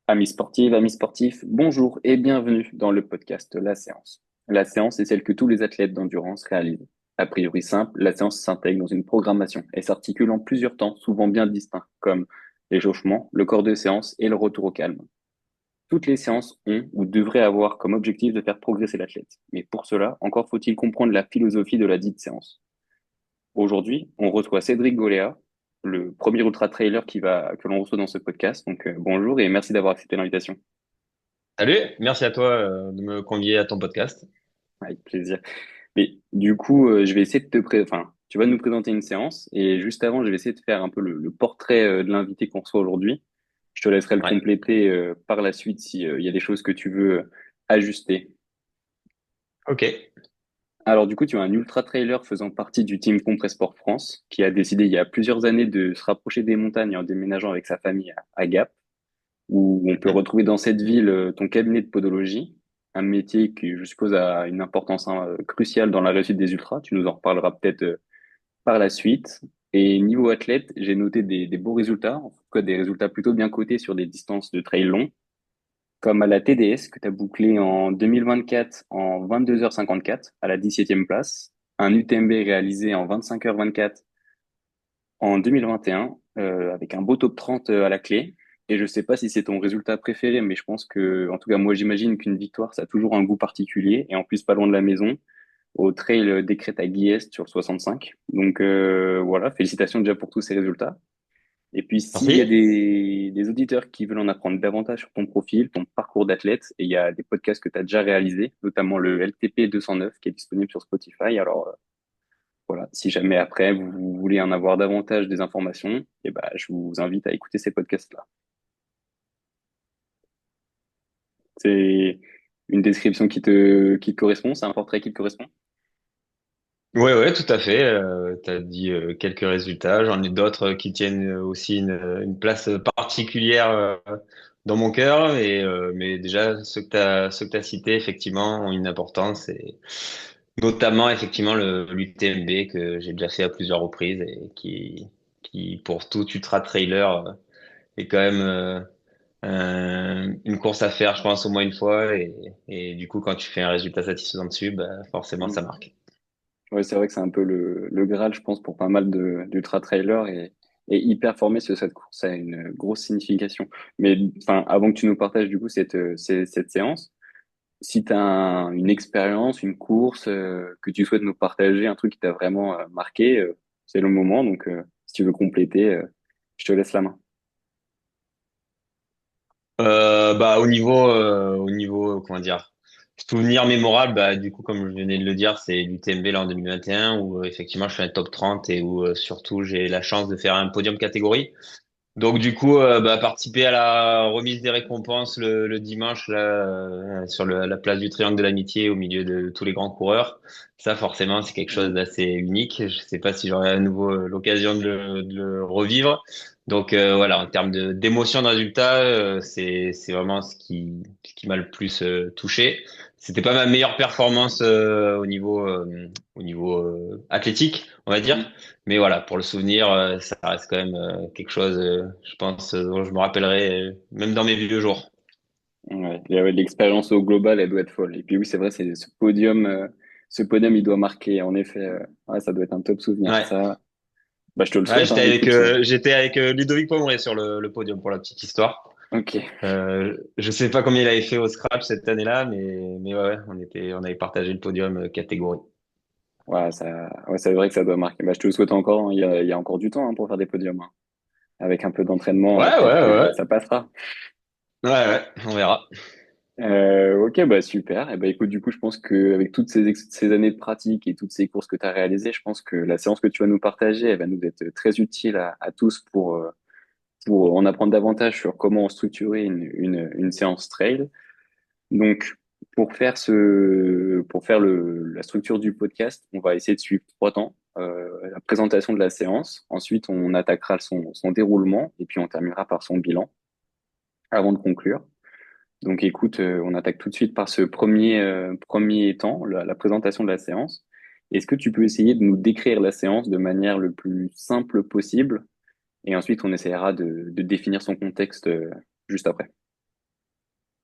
Amis sportifs, bonjour et bienvenue dans le podcast La Séance. La séance est celle que tous les athlètes d'endurance réalisent. A priori simple, la séance s'intègre dans une programmation et s'articule en plusieurs temps, souvent bien distincts, comme l'échauffement, le corps de séance et le retour au calme. Toutes les séances ont ou devraient avoir comme objectif de faire progresser l'athlète. Mais pour cela, encore faut-il comprendre la philosophie de la dite séance. Aujourd'hui, on reçoit Cédric Goléa, le premier ultra-trailer que l'on reçoit dans ce podcast. Donc, bonjour et merci d'avoir accepté l'invitation. Salut, merci à toi de me convier à ton podcast. Avec plaisir. Mais du coup, je vais essayer de enfin, tu vas nous présenter une séance et juste avant, je vais essayer de faire un peu le portrait de l'invité qu'on reçoit aujourd'hui. Je te laisserai le Ouais, compléter par la suite si, il y a des choses que tu veux ajuster. ok. Alors du coup, tu es un ultra trailer faisant partie du team Compressport France qui a décidé il y a plusieurs années de se rapprocher des montagnes en déménageant avec sa famille à Gap, où on peut Mhm. retrouver dans cette ville ton cabinet de podologie, un métier qui, je suppose, a une importance cruciale dans la réussite des ultras. Tu nous en reparleras peut-être par la suite. Et niveau athlète, j'ai noté des beaux résultats, en tout cas des résultats plutôt bien cotés sur des distances de trail long, comme à la TDS que tu as bouclé en 2024 en 22h54 à la 17e place, un UTMB réalisé en 25h24 en 2021 avec un beau top 30 à la clé. Et je sais pas si c'est ton résultat préféré, mais je pense que, en tout cas, moi, j'imagine qu'une victoire, ça a toujours un goût particulier. Et en plus, pas loin de la maison, au trail des Crêtes à Guillest sur 65. Donc, voilà, félicitations déjà pour tous ces résultats. Et puis, s'il y a Merci. des auditeurs qui veulent en apprendre davantage sur ton profil, ton parcours d'athlète, et il y a des podcasts que tu as déjà réalisés, notamment le LTP 209 qui est disponible sur Spotify. Alors, voilà, si jamais après vous voulez en avoir davantage des informations, eh ben, je vous invite à écouter ces podcasts-là. C'est une description qui te correspond, c'est un portrait qui te correspond. Ouais, ouais, tout à fait. Tu as dit quelques résultats. J'en ai d'autres qui tiennent aussi une place particulière dans mon cœur. Mais déjà, ceux que t'as cités, effectivement, ont une importance. Et notamment, effectivement, le l'UTMB que j'ai déjà fait à plusieurs reprises et qui pour tout ultra trailer, est quand même une course à faire, je pense, au moins une fois. Et du coup, quand tu fais un résultat satisfaisant dessus, bah, forcément, ça Mm. marque. Ouais, c'est vrai que c'est un peu le Graal, je pense, pour pas mal d'ultra-trailers et y performer sur cette course a une grosse signification. Mais enfin, avant que tu nous partages du coup cette séance, si tu as une expérience, une course que tu souhaites nous partager, un truc qui t'a vraiment marqué, c'est le moment. Donc, si tu veux compléter, je te laisse la main. Bah, au niveau, comment dire, souvenir mémorable, bah, du coup, comme je venais de le dire, c'est l'UTMB là en 2021 où effectivement je fais un top 30 et où surtout j'ai la chance de faire un podium catégorie. Donc du coup, bah, participer à la remise des récompenses le dimanche là, sur la place du Triangle de l'Amitié au milieu de tous les grands coureurs, ça forcément c'est quelque chose d'assez unique. Je sais pas si j'aurai à nouveau l'occasion de le revivre. Donc voilà, en termes de d'émotion de résultat, c'est vraiment ce qui m'a le plus touché. C'était pas ma meilleure performance au niveau athlétique, on va dire. Mm. Mais voilà, pour le souvenir, ça reste quand même quelque chose, je pense, dont je me rappellerai même dans mes vieux jours. Ouais, l'expérience au global, elle doit être folle. Et puis oui, c'est vrai, c'est ce podium, il doit marquer. En effet, ouais, ça doit être un top souvenir. Ouais, Ça, bah, je te le ouais, souhaite. Hein, écoute, j'étais avec Ludovic Pomeray sur le podium pour la petite histoire. ok. Je sais pas combien il avait fait au scratch cette année-là, mais ouais, ouais, on avait partagé le podium catégorie. Ouais, ouais, c'est vrai que ça doit marquer. Bah, je te le souhaite encore. Hein. Il y a encore du temps hein, pour faire des podiums. Hein. Avec un peu d'entraînement, Ouais, peut-être ouais, que ouais, ça passera. ouais, ouais, on verra. Ok, bah super. Et bah écoute, du coup, je pense que avec toutes ces années de pratique et toutes ces courses que tu as réalisées, je pense que la séance que tu vas nous partager, elle va nous être très utile à tous pour en apprendre davantage sur comment structurer une séance trail. Donc, pour faire la structure du podcast, on va essayer de suivre trois temps. La présentation de la séance, ensuite on attaquera son déroulement et puis on terminera par son bilan avant de conclure. Donc écoute, on attaque tout de suite par ce premier temps, la présentation de la séance. Est-ce que tu peux essayer de nous décrire la séance de manière le plus simple possible et ensuite on essaiera de définir son contexte juste après.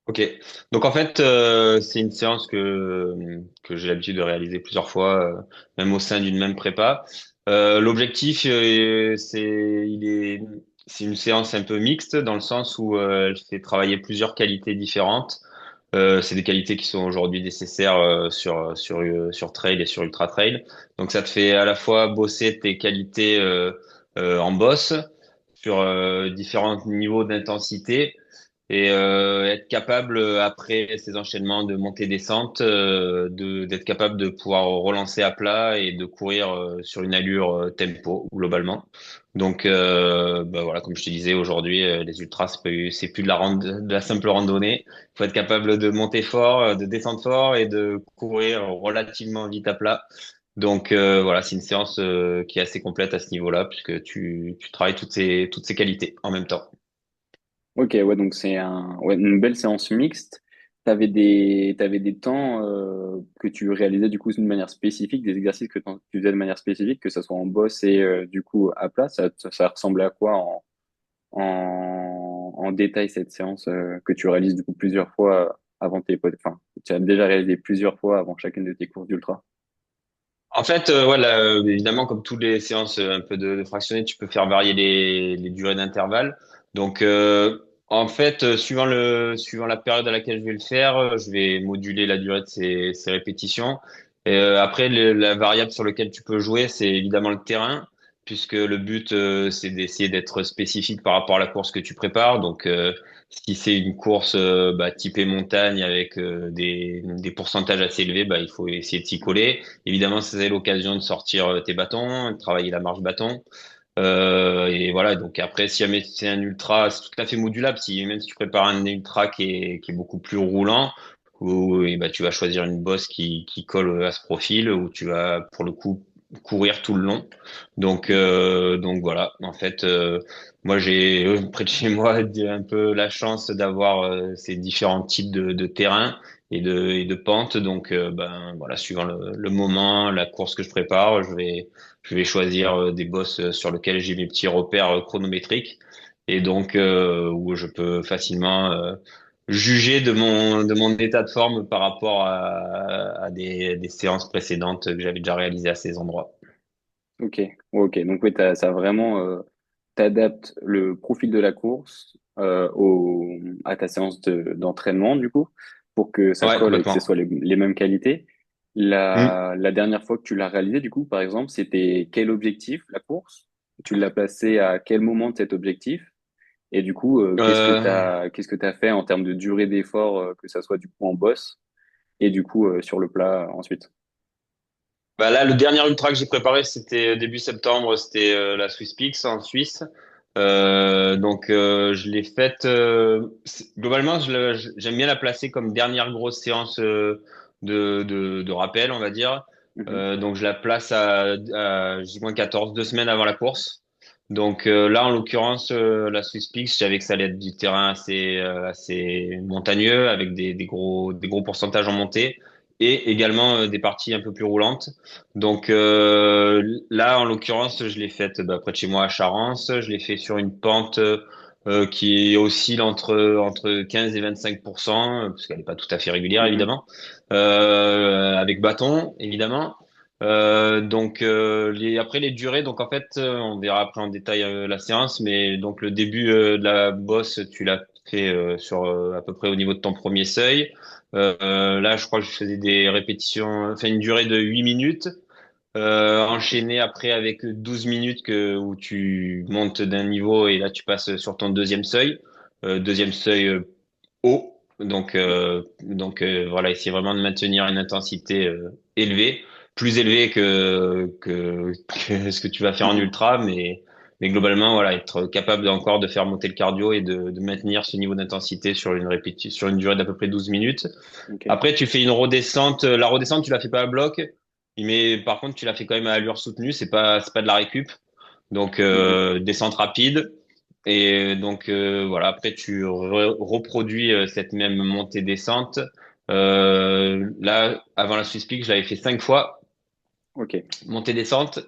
Ok. Donc en fait, c'est une séance que j'ai l'habitude de réaliser plusieurs fois, même au sein d'une même prépa. L'objectif, c'est une séance un peu mixte dans le sens où elle fait travailler plusieurs qualités différentes. C'est des qualités qui sont aujourd'hui nécessaires sur trail et sur ultra trail. Donc ça te fait à la fois bosser tes qualités en boss sur différents niveaux d'intensité et être capable après ces enchaînements de montée-descente d'être capable de pouvoir relancer à plat et de courir sur une allure tempo globalement. Donc bah voilà, comme je te disais aujourd'hui, les ultras c'est plus de la simple randonnée. Il faut être capable de monter fort, de descendre fort et de courir relativement vite à plat. Donc voilà, c'est une séance qui est assez complète à ce niveau-là puisque tu travailles toutes ces qualités en même temps. Ok, ouais, donc c'est ouais, une belle séance mixte. T'avais des temps que tu réalisais du coup d'une manière spécifique, des exercices que tu faisais de manière spécifique, que ce soit en boss et du coup à plat. Ça ressemblait à quoi en détail cette séance que tu réalises du coup plusieurs fois avant enfin, tu as déjà réalisé plusieurs fois avant chacune de tes courses d'ultra. En fait, voilà, évidemment, comme toutes les séances un peu de fractionné, tu peux faire varier les durées d'intervalle. Donc, en fait, suivant la période à laquelle je vais le faire, je vais moduler la durée de ces répétitions. Et, après, la variable sur laquelle tu peux jouer, c'est évidemment le terrain, puisque le but, c'est d'essayer d'être spécifique par rapport à la course que tu prépares. Donc, si c'est une course bah, typée montagne avec des pourcentages assez élevés, bah, il faut essayer de s'y coller. Évidemment, c'est l'occasion de sortir tes bâtons, de travailler la marche bâton. Et voilà, donc après, si jamais c'est un ultra, c'est tout à fait modulable. Même si tu prépares un ultra qui est beaucoup plus roulant, où et bah, tu vas choisir une bosse qui colle à ce profil, où tu vas pour le coup courir tout le long. Donc voilà, en fait, moi j'ai près de chez moi un peu la chance d'avoir ces différents types de terrains et de pentes. Donc ben voilà, suivant le moment, la course que je prépare, je vais choisir des bosses sur lesquelles j'ai mes petits repères chronométriques et donc où je peux facilement juger de mon état de forme par rapport à des séances précédentes que j'avais déjà réalisées à ces endroits. Ok, ok. Donc oui, ça vraiment, t'adaptes le profil de la course à ta séance d'entraînement du coup, pour que ça Ouais, colle et que ce soit complètement. les mêmes qualités. Hmm. La dernière fois que tu l'as réalisé du coup, par exemple, c'était quel objectif la course? Tu l'as placé à quel moment de cet objectif? Et du coup, Euh, qu'est-ce que t'as fait en termes de durée d'effort, que ça soit du coup en boss et du coup sur le plat ensuite? Bah là, le dernier ultra que j'ai préparé, c'était début septembre, c'était la Swiss Peaks en Suisse. Donc je l'ai faite. Globalement, j'aime bien la placer comme dernière grosse séance de rappel, on va dire. Mhm. Donc je la place à J-14, 2 semaines avant la course. Donc là, en l'occurrence, la Swiss Peaks, je savais que ça allait être du terrain assez montagneux avec des gros pourcentages en montée et également des parties un peu plus roulantes. Donc là, en l'occurrence, je l'ai faite bah, près de chez moi à Charance. Je l'ai fait sur une pente qui oscille entre 15 et 25%, parce qu'elle n'est pas tout à fait régulière, Mhm. évidemment, avec bâton, évidemment. Donc après les durées, donc en fait, on verra après en détail la séance, mais donc le début de la bosse, tu l'as fait sur à peu près au niveau de ton premier seuil. Là, je crois que je faisais des répétitions, enfin une durée de 8 minutes, enchaîné après avec 12 minutes où tu montes d'un niveau et là tu passes sur ton deuxième seuil, deuxième seuil haut. Donc voilà, essayer vraiment de maintenir une intensité élevée, plus élevée que ce que tu vas faire en Mhm. ultra, mais globalement voilà, être capable encore de faire monter le cardio et de maintenir ce niveau d'intensité sur une durée d'à peu près 12 minutes. Ok. Après, tu fais une redescente. La redescente, tu la fais pas à bloc, mais par contre, tu la fais quand même à allure soutenue. C'est pas de la récup. Donc, Mhm. descente rapide. Et donc, voilà. Après, tu reproduis cette même montée-descente. Là, avant la Swiss Peak, je l'avais fait 5 fois Ok. montée-descente.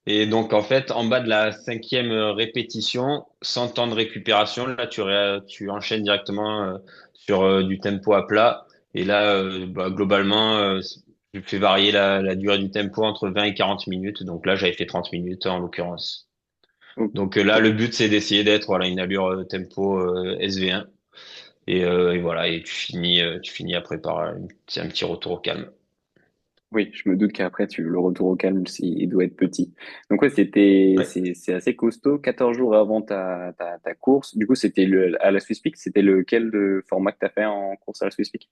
Et donc, en fait, en bas de la cinquième répétition, sans temps de récupération, là, tu enchaînes directement sur du tempo à plat. Et là, globalement, je fais varier la durée du tempo entre 20 et 40 minutes. Donc là, j'avais fait 30 minutes en l'occurrence. Ok. Donc là, le but, c'est d'essayer d'être voilà une allure tempo SV1. Et voilà, et tu finis après par un petit retour au calme. Oui, je me doute qu'après, le retour au calme, il doit être petit. Donc ouais, Ouais. c'est assez costaud. 14 jours avant ta course. Du coup, à la Swiss Peak, c'était lequel de format que t'as fait en course à la Swiss Peak?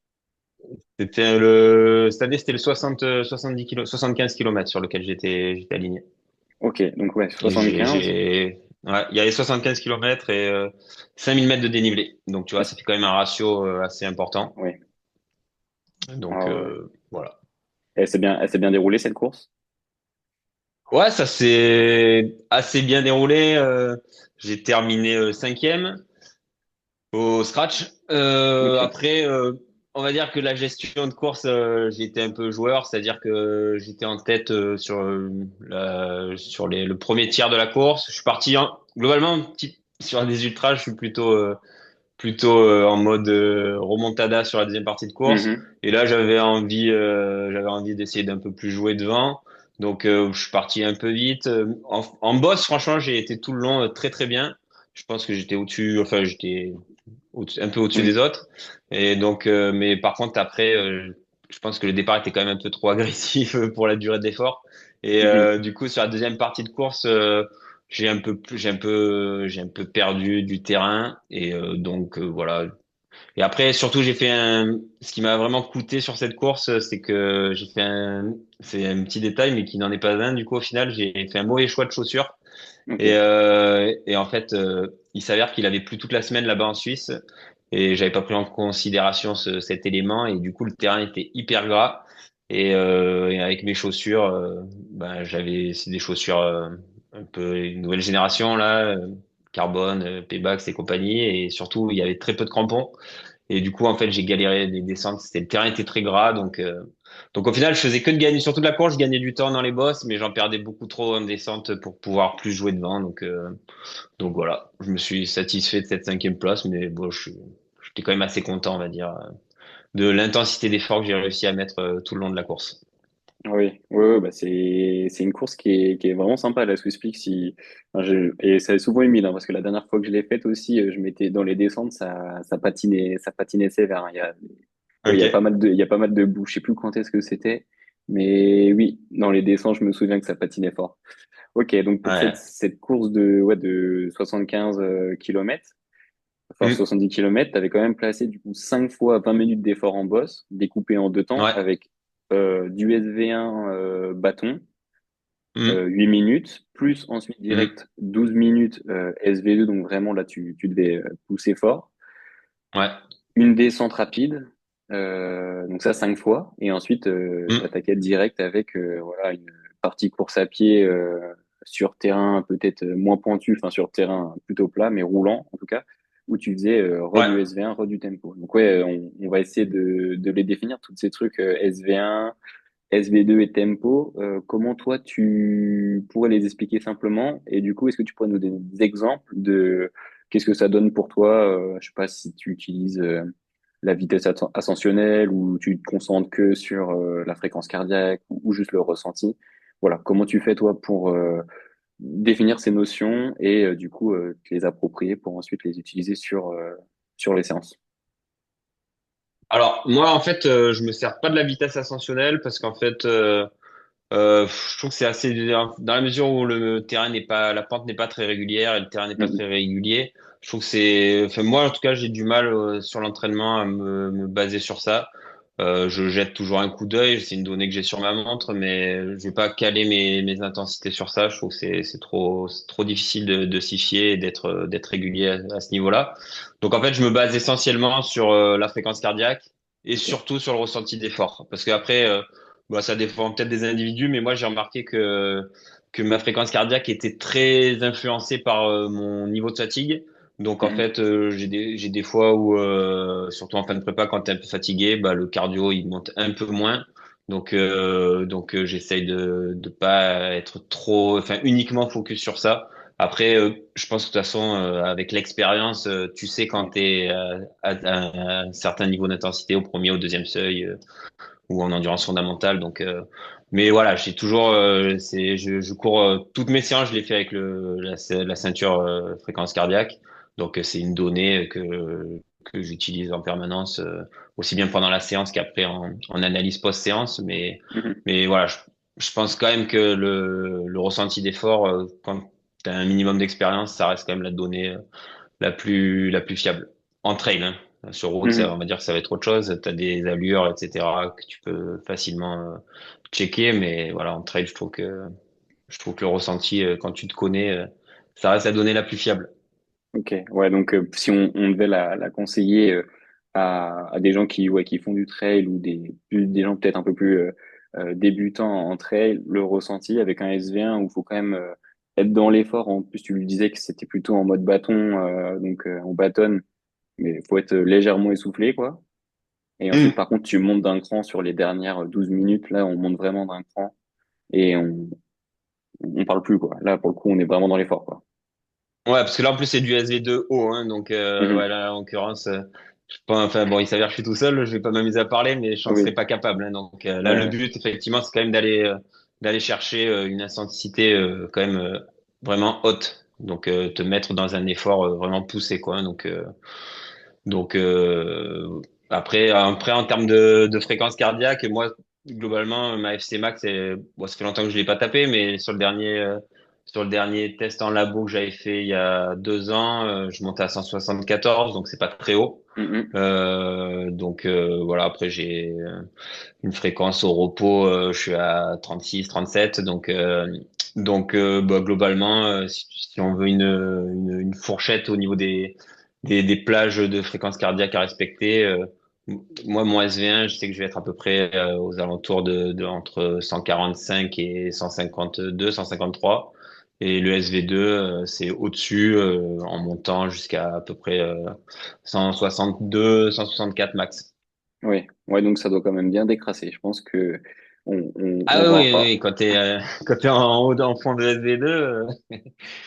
Cette année, c'était le 70 kilos, 75 kilomètres sur lequel j'étais aligné. Ok, donc ouais, Et 75. ouais, il y avait 75 kilomètres et 5000 mètres de dénivelé. Donc, tu vois, ça fait quand même un ratio assez important. Oui. Donc, Ah ouais. voilà. Elle s'est bien déroulée cette course? Ouais, ça s'est assez bien déroulé. J'ai terminé cinquième au scratch. Ok. Après, on va dire que la gestion de course, j'ai été un peu joueur, c'est-à-dire que j'étais en tête sur le premier tiers de la course. Je suis parti globalement sur des ultras, je suis plutôt en mode remontada sur la deuxième partie de course. Mhm. Et là, j'avais envie d'essayer d'un peu plus jouer devant. Donc, je suis parti un peu vite. En boss, franchement, j'ai été tout le long très très bien. Je pense que j'étais au-dessus, enfin, j'étais un peu au-dessus des Oui. autres. Et donc, mais par contre, après, je pense que le départ était quand même un peu trop agressif pour la durée d'effort. Et Mhm. du coup, sur la deuxième partie de course, j'ai un peu perdu du terrain. Et donc, voilà. Et après, surtout, ce qui m'a vraiment coûté sur cette course, c'est que c'est un petit détail, mais qui n'en est pas un. Du coup, au final, j'ai fait un mauvais choix de chaussures. Ok. Et en fait, il s'avère qu'il avait plu toute la semaine là-bas en Suisse et j'avais pas pris en considération cet élément et du coup le terrain était hyper gras et avec mes chaussures, ben c'est des chaussures un peu une nouvelle génération là, carbone, Pebax et compagnie et surtout il y avait très peu de crampons et du coup, en fait, j'ai galéré des descentes. Le terrain était très gras, donc au final, je faisais que de gagner. Sur toute la course, je gagnais du temps dans les bosses, mais j'en perdais beaucoup trop en descente pour pouvoir plus jouer devant. Donc voilà, je me suis satisfait de cette cinquième place, mais bon, j'étais quand même assez content, on va dire, de l'intensité d'effort que j'ai réussi à mettre tout le long de la course. Oui, oui, oui, bah c'est une course qui est vraiment sympa la Swiss Peak enfin, et ça est souvent humide hein, parce que la dernière fois que je l'ai faite aussi je m'étais dans les descentes ça patinait sévère hein. Ouais, il y a pas Ok. mal il y a pas mal de boue, je sais plus quand est-ce que c'était, mais oui, dans les descentes je me souviens que ça patinait fort. Ok, donc pour Ouais. cette course de 75 km, enfin Hmm. 70 km, tu avais quand même placé du coup 5 fois 20 minutes d'effort en bosse, découpé en deux temps, Ouais. avec du SV1 bâton, Hmm. 8 minutes, plus ensuite Hmm. direct 12 minutes SV2, donc vraiment là tu devais pousser fort. Ouais. Une descente rapide, donc ça 5 fois, et ensuite Hmm. t'attaquais direct avec voilà, une partie course à pied sur terrain peut-être moins pointu, enfin sur terrain plutôt plat, mais roulant en tout cas, où tu faisais re Ouais. du SV1, re du tempo. Donc ouais, on va essayer de les définir, tous ces trucs SV1, SV2 et tempo. Comment toi tu pourrais les expliquer simplement? Et du coup, est-ce que tu pourrais nous donner des exemples de qu'est-ce que ça donne pour toi? Je sais pas si tu utilises la vitesse ascensionnelle ou tu te concentres que sur la fréquence cardiaque ou juste le ressenti. Voilà, comment tu fais toi pour définir ces notions et du coup te les approprier pour ensuite les utiliser sur les séances. Alors moi, en fait, je me sers pas de la vitesse ascensionnelle parce qu'en fait, je trouve que c'est assez dans la mesure où le terrain n'est pas, la pente n'est pas très régulière et le terrain n'est pas très Mhm. régulier. Je trouve que enfin moi en tout cas j'ai du mal sur l'entraînement à me baser sur ça. Je jette toujours un coup d'œil, c'est une donnée que j'ai sur ma montre, mais je vais pas caler mes intensités sur ça. Je trouve que c'est trop difficile de s'y fier et d'être régulier à ce niveau-là. Donc en fait je me base essentiellement sur la fréquence cardiaque et Ok. surtout sur le ressenti d'effort, parce qu'après bah, ça dépend peut-être des individus, mais moi j'ai remarqué que ma fréquence cardiaque était très influencée par mon niveau de fatigue. Donc en Mhm. fait, j'ai des fois où, surtout en fin de prépa, quand t'es un peu fatigué, bah le cardio il monte un peu moins. J'essaye de pas être trop, enfin uniquement focus sur ça. Après, je pense que de toute façon, avec l'expérience, tu sais quand Ouais. tu es à un certain niveau d'intensité au premier, au deuxième seuil ou en endurance fondamentale. Mais voilà, j'ai toujours, je cours toutes mes séances, je les fais avec la ceinture fréquence cardiaque. C'est une donnée que j'utilise en permanence, aussi bien pendant la séance qu'après en analyse post-séance. Mhm. Mais voilà, je pense quand même que le ressenti d'effort, quand tu as un minimum d'expérience, ça reste quand même la donnée la plus fiable. En trail, hein. Sur route, on Mhm. va dire que ça va être autre chose. Tu as des allures, etc., que tu peux facilement checker. Mais voilà, en trail, je trouve que le ressenti, quand tu te connais, ça reste la donnée la plus fiable. Ok, ouais, donc si on devait la conseiller à des gens qui font du trail ou des gens peut-être un peu plus débutants en trail, le ressenti avec un SV1 où il faut quand même être dans l'effort. En plus, tu lui disais que c'était plutôt en mode bâton, donc on bâtonne, mais il faut être légèrement essoufflé, quoi. Et ensuite, Hmm. par contre, tu montes d'un cran sur les dernières 12 minutes. Là, on monte vraiment d'un cran et on parle plus, quoi. Là, pour le coup, on est vraiment dans l'effort, quoi. Ouais, parce que là, en plus, c'est du SV2 haut, hein, ouais, Mhm. là, en l'occurrence, je pense, enfin, bon, il s'avère que je suis tout seul, je vais pas m'amuser à parler, mais je n'en serais Oui, pas capable, hein. Là, le ouais. but, effectivement, c'est quand même d'aller chercher une intensité quand même vraiment haute. Te mettre dans un effort vraiment poussé, quoi. Donc euh, après, en termes de fréquence cardiaque, moi, globalement, ma FC max, bon, ça fait longtemps que je l'ai pas tapé, mais sur le dernier test en labo que j'avais fait il y a 2 ans, je montais à 174, donc c'est pas très haut. Mhm. Voilà, après j'ai une fréquence au repos, je suis à 36, 37, globalement, si on veut une fourchette au niveau des plages de fréquence cardiaque à respecter, moi mon SV1, je sais que je vais être à peu près aux alentours de entre 145 et 152, 153. Et le SV2, c'est au-dessus en montant jusqu'à à peu près 162, 164 max. Oui, ouais, donc ça doit quand même bien décrasser. Je pense que Ah on va oui, en oui, par- oui, quand t'es en haut, en fond de SV2,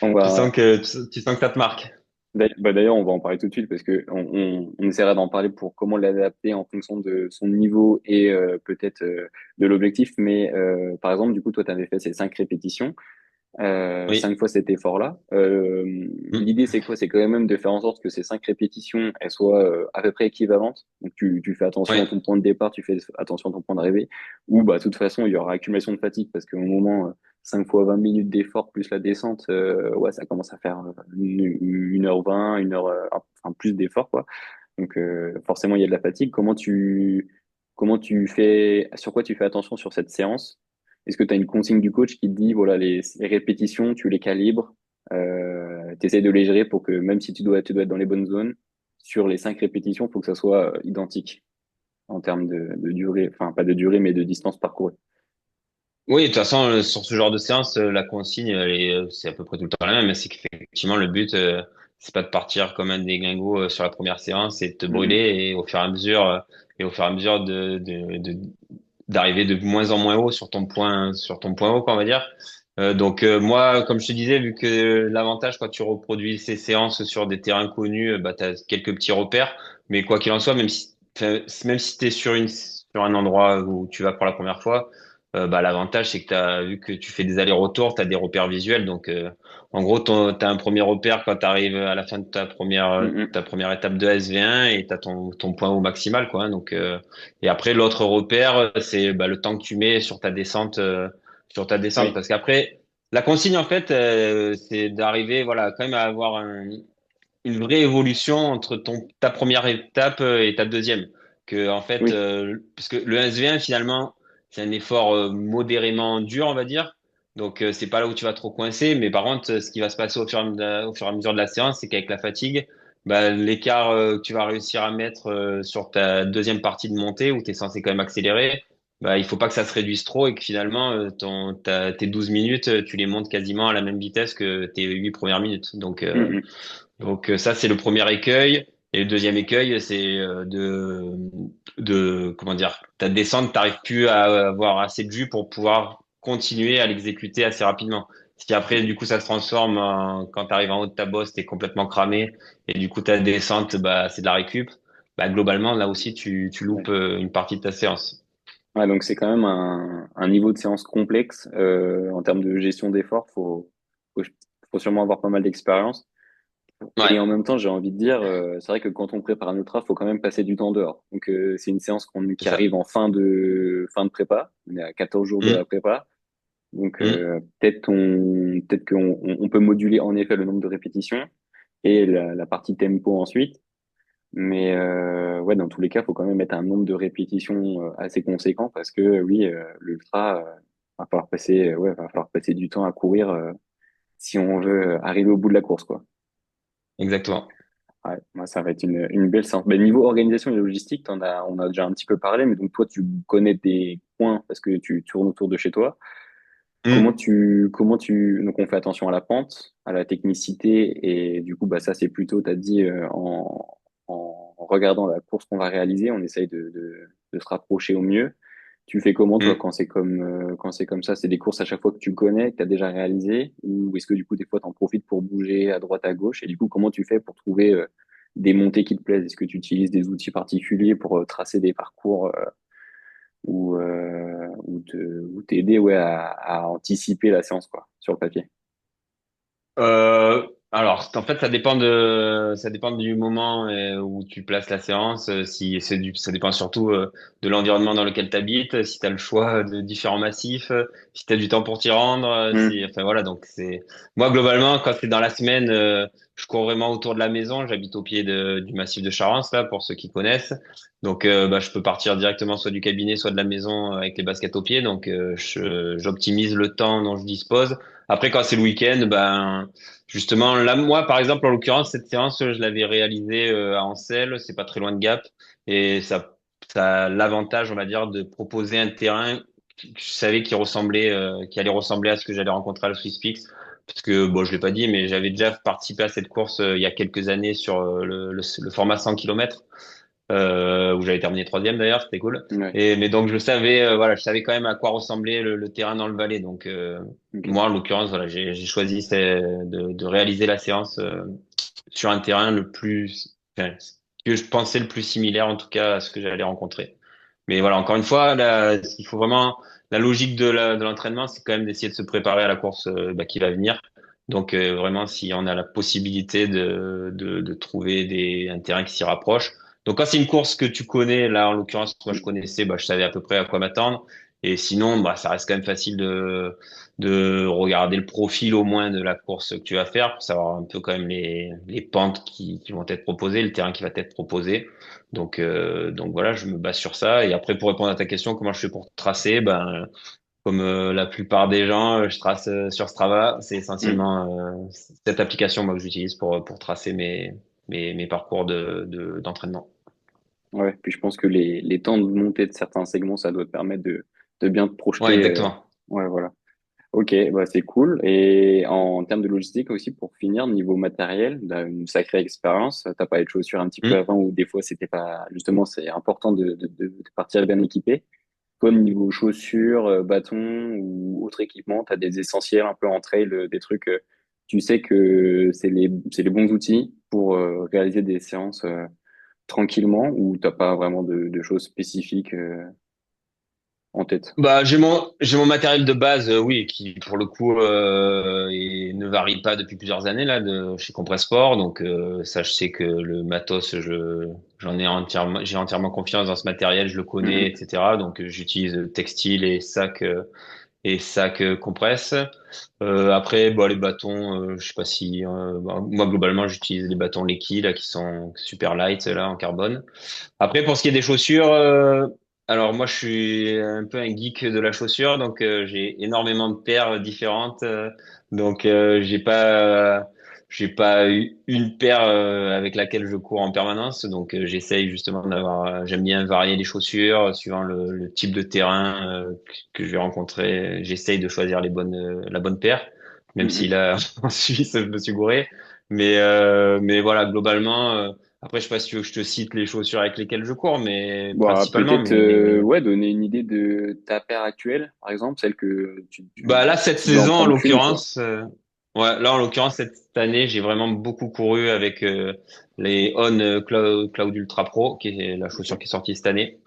on tu sens va que tu sens que ça te marque. d'ailleurs on va en parler tout de suite parce que on essaiera d'en parler pour comment l'adapter en fonction de son niveau et peut-être de l'objectif. Mais par exemple, du coup, toi, tu avais fait ces 5 répétitions. Oui. 5 fois cet effort-là. Mm. L'idée, c'est quoi? C'est quand même de faire en sorte que ces 5 répétitions, elles soient à peu près équivalentes. Donc, tu fais attention à Ouais. ton point de départ, tu fais attention à ton point d'arrivée. Ou, bah, de toute façon, il y aura accumulation de fatigue parce qu'au moment, 5 fois 20 minutes d'effort plus la descente, ouais, ça commence à faire 1h20, enfin, plus d'effort, quoi. Donc, forcément, il y a de la fatigue. Comment tu fais, sur quoi tu fais attention sur cette séance? Est-ce que tu as une consigne du coach qui te dit, voilà, les répétitions, tu les calibres, tu essaies de les gérer pour que même si tu dois être dans les bonnes zones, sur les 5 répétitions, il faut que ça soit identique en termes de durée, enfin pas de durée, mais de distance parcourue. Oui, de toute façon, sur ce genre de séance, la consigne, c'est à peu près tout le temps la même. Mais c'est qu'effectivement, le but, c'est pas de partir comme un déglingo sur la première séance et de te brûler Mhm. et au fur et à mesure d'arriver de moins en moins haut sur ton point haut, quoi, on va dire. Moi, comme je te disais, vu que l'avantage quand tu reproduis ces séances sur des terrains connus, bah, tu as quelques petits repères. Mais quoi qu'il en soit, même si tu es sur un endroit où tu vas pour la première fois, bah, l'avantage, c'est que vu que tu fais des allers-retours, tu as des repères visuels. En gros, tu as un premier repère quand tu arrives à la fin de ta première, Mhm. ta première étape de SV1 et tu as ton point haut maximal, quoi. Et après, l'autre repère, c'est bah, le temps que tu mets sur ta descente. Oui, Parce qu'après, la consigne, en fait, c'est d'arriver, voilà, quand même à avoir une vraie évolution entre ta première étape et ta deuxième. En fait, oui, parce que le SV1, finalement, c'est un effort modérément dur, on va dire. C'est pas là où tu vas trop coincer. Mais par contre, ce qui va se passer au fur et à mesure de la séance, c'est qu'avec la fatigue, bah, l'écart que tu vas réussir à mettre sur ta deuxième partie de montée, où tu es censé quand même accélérer, bah, il faut pas que ça se réduise trop et que finalement, tes 12 minutes, tu les montes quasiment à la même vitesse que tes 8 premières minutes. Mhm. Ça, c'est le premier écueil. Et le deuxième écueil, c'est comment dire, ta descente, t'arrives plus à avoir assez de jus pour pouvoir continuer à l'exécuter assez rapidement. Ce qui après, du coup, ça se transforme quand tu arrives en haut de ta bosse, t'es complètement cramé. Et du coup, ta descente, bah, c'est de la récup. Bah, globalement, là aussi, tu loupes Ouais. une partie de ta séance. Ouais, donc c'est quand même un niveau de séance complexe en termes de gestion d'effort. Faut, faut sûrement avoir pas mal d'expérience. Ouais, Et en même temps, j'ai envie de dire, c'est vrai que quand on prépare un ultra, faut quand même passer du temps dehors. Donc c'est une séance c'est qui ça. arrive en fin de prépa. On est à 14 jours de la Hum, prépa. Donc hum, peut-être qu'on on peut moduler en effet le nombre de répétitions et la partie tempo ensuite. Mais ouais, dans tous les cas, faut quand même mettre un nombre de répétitions assez conséquent parce que oui, l'ultra, va falloir passer du temps à courir si on veut arriver au bout de la course, quoi. exactement. Ouais, moi, ça va être une belle séance. Ben, niveau organisation et logistique, on a déjà un petit peu parlé, mais donc toi, tu connais des points parce que tu tournes autour de chez toi. Hum, Donc on fait attention à la pente, à la technicité, et du coup, bah, ça, c'est plutôt, t'as dit, en regardant la course qu'on va réaliser, on essaye de se rapprocher au mieux. Tu fais comment, toi, hum. quand c'est comme ça? C'est des courses à chaque fois que tu connais, que tu as déjà réalisé, ou est-ce que du coup, des fois, tu en profites pour bouger à droite, à gauche? Et du coup, comment tu fais pour trouver des montées qui te plaisent? Est-ce que tu utilises des outils particuliers pour tracer des parcours ou t'aider ouais, à anticiper la séance quoi, sur le papier? Alors, en fait, ça dépend du moment où tu places la séance. Si ça dépend surtout de l'environnement dans lequel tu habites, si tu as le choix de différents massifs, si tu as du temps pour t'y rendre, Hmm. enfin voilà. Donc moi globalement, quand c'est dans la semaine, je cours vraiment autour de la maison. J'habite au pied du massif de Charence là, pour ceux qui connaissent. Donc, bah, je peux partir directement soit du cabinet, soit de la maison avec les baskets au pied. Donc, j'optimise le temps dont je dispose. Après, quand c'est le week-end, ben justement, là, moi, par exemple, en l'occurrence, cette séance, je l'avais réalisée à Ancel, c'est pas très loin de Gap, et ça a l'avantage, on va dire, de proposer un terrain que je savais qui allait ressembler à ce que j'allais rencontrer à la Swiss Peaks, parce que bon, je l'ai pas dit, mais j'avais déjà participé à cette course il y a quelques années sur le format 100 km où j'avais terminé troisième d'ailleurs, c'était cool. Ouais, Mais donc je savais, voilà, je savais quand même à quoi ressemblait le terrain dans le Valais. Donc ok. moi, en l'occurrence, voilà, j'ai choisi de réaliser la séance sur un terrain enfin, que je pensais le plus similaire en tout cas à ce que j'allais rencontrer. Mais voilà, encore une fois, là, il faut vraiment la logique de l'entraînement, c'est quand même d'essayer de se préparer à la course bah, qui va venir. Donc vraiment, si on a la possibilité de trouver un terrain qui s'y rapproche. Donc quand c'est une course que tu connais, là en l'occurrence, moi je connaissais, bah, je savais à peu près à quoi m'attendre. Et sinon, bah, ça reste quand même facile de regarder le profil au moins de la course que tu vas faire pour savoir un peu quand même les pentes qui vont être proposées, le terrain qui va être proposé. Donc voilà, je me base sur ça. Et après, pour répondre à ta question, comment je fais pour tracer? Ben, comme la plupart des gens, je trace sur Strava. C'est Hmm. essentiellement cette application moi, que j'utilise pour tracer mes parcours d'entraînement. Ouais, puis je pense que les temps de montée de certains segments, ça doit te permettre de bien te Ouais, projeter. exactement. Ouais, voilà. Ok, bah c'est cool. Et en termes de logistique aussi, pour finir, niveau matériel, t'as une sacrée expérience. T'as parlé de chaussures un petit peu Hmm. avant où des fois c'était pas, justement, c'est important de partir bien équipé. Toi, niveau chaussures, bâtons ou autre équipement, tu as des essentiels un peu en trail, des trucs, tu sais que c'est les bons outils pour réaliser des séances tranquillement ou t'as pas vraiment de choses spécifiques en tête? Bah, j'ai mon matériel de base, oui, qui pour le coup ne varie pas depuis plusieurs années là de chez Compressport. Donc ça, je sais que le matos, j'ai entièrement confiance dans ce matériel, je le connais, Mhm. etc. Donc j'utilise textile et sac compresse. Après, bah, les bâtons, je sais pas si bah, moi globalement j'utilise les bâtons Leki là qui sont super light là en carbone. Après, pour ce qui est des chaussures, alors moi je suis un peu un geek de la chaussure, donc j'ai énormément de paires différentes. Donc j'ai pas eu une paire avec laquelle je cours en permanence. Donc j'essaye justement j'aime bien varier les chaussures suivant le type de terrain que je vais rencontrer. J'essaye de choisir la bonne paire, même si Mhm. là en Suisse je me suis gouré. Mais voilà globalement. Après, je sais pas si tu veux que je te cite les chaussures avec lesquelles je cours, mais Bon, principalement, peut-être, mais ouais, donner une idée de ta paire actuelle, par exemple, celle que bah là, cette tu dois en saison, en prendre qu'une, quoi. l'occurrence, ouais, là, en l'occurrence, cette année, j'ai vraiment beaucoup couru avec les On Cloud Ultra Pro, qui est la chaussure Ok, qui est sortie cette année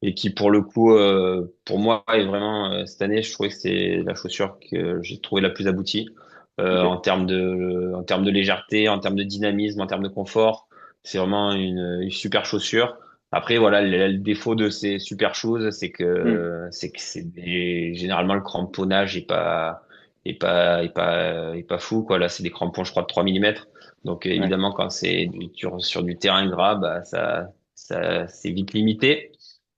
et qui, pour le coup, pour moi, est vraiment cette année, je trouvais que c'est la chaussure que j'ai trouvé la plus aboutie ok, en termes de légèreté, en termes de dynamisme, en termes de confort. C'est vraiment une super chaussure. Après, voilà, le défaut de ces super shoes, hmm, c'est que généralement le cramponnage est pas fou, quoi. Là, c'est des crampons, je crois, de 3 millimètres. Donc, ouais. évidemment, quand sur du terrain gras, bah, c'est vite limité.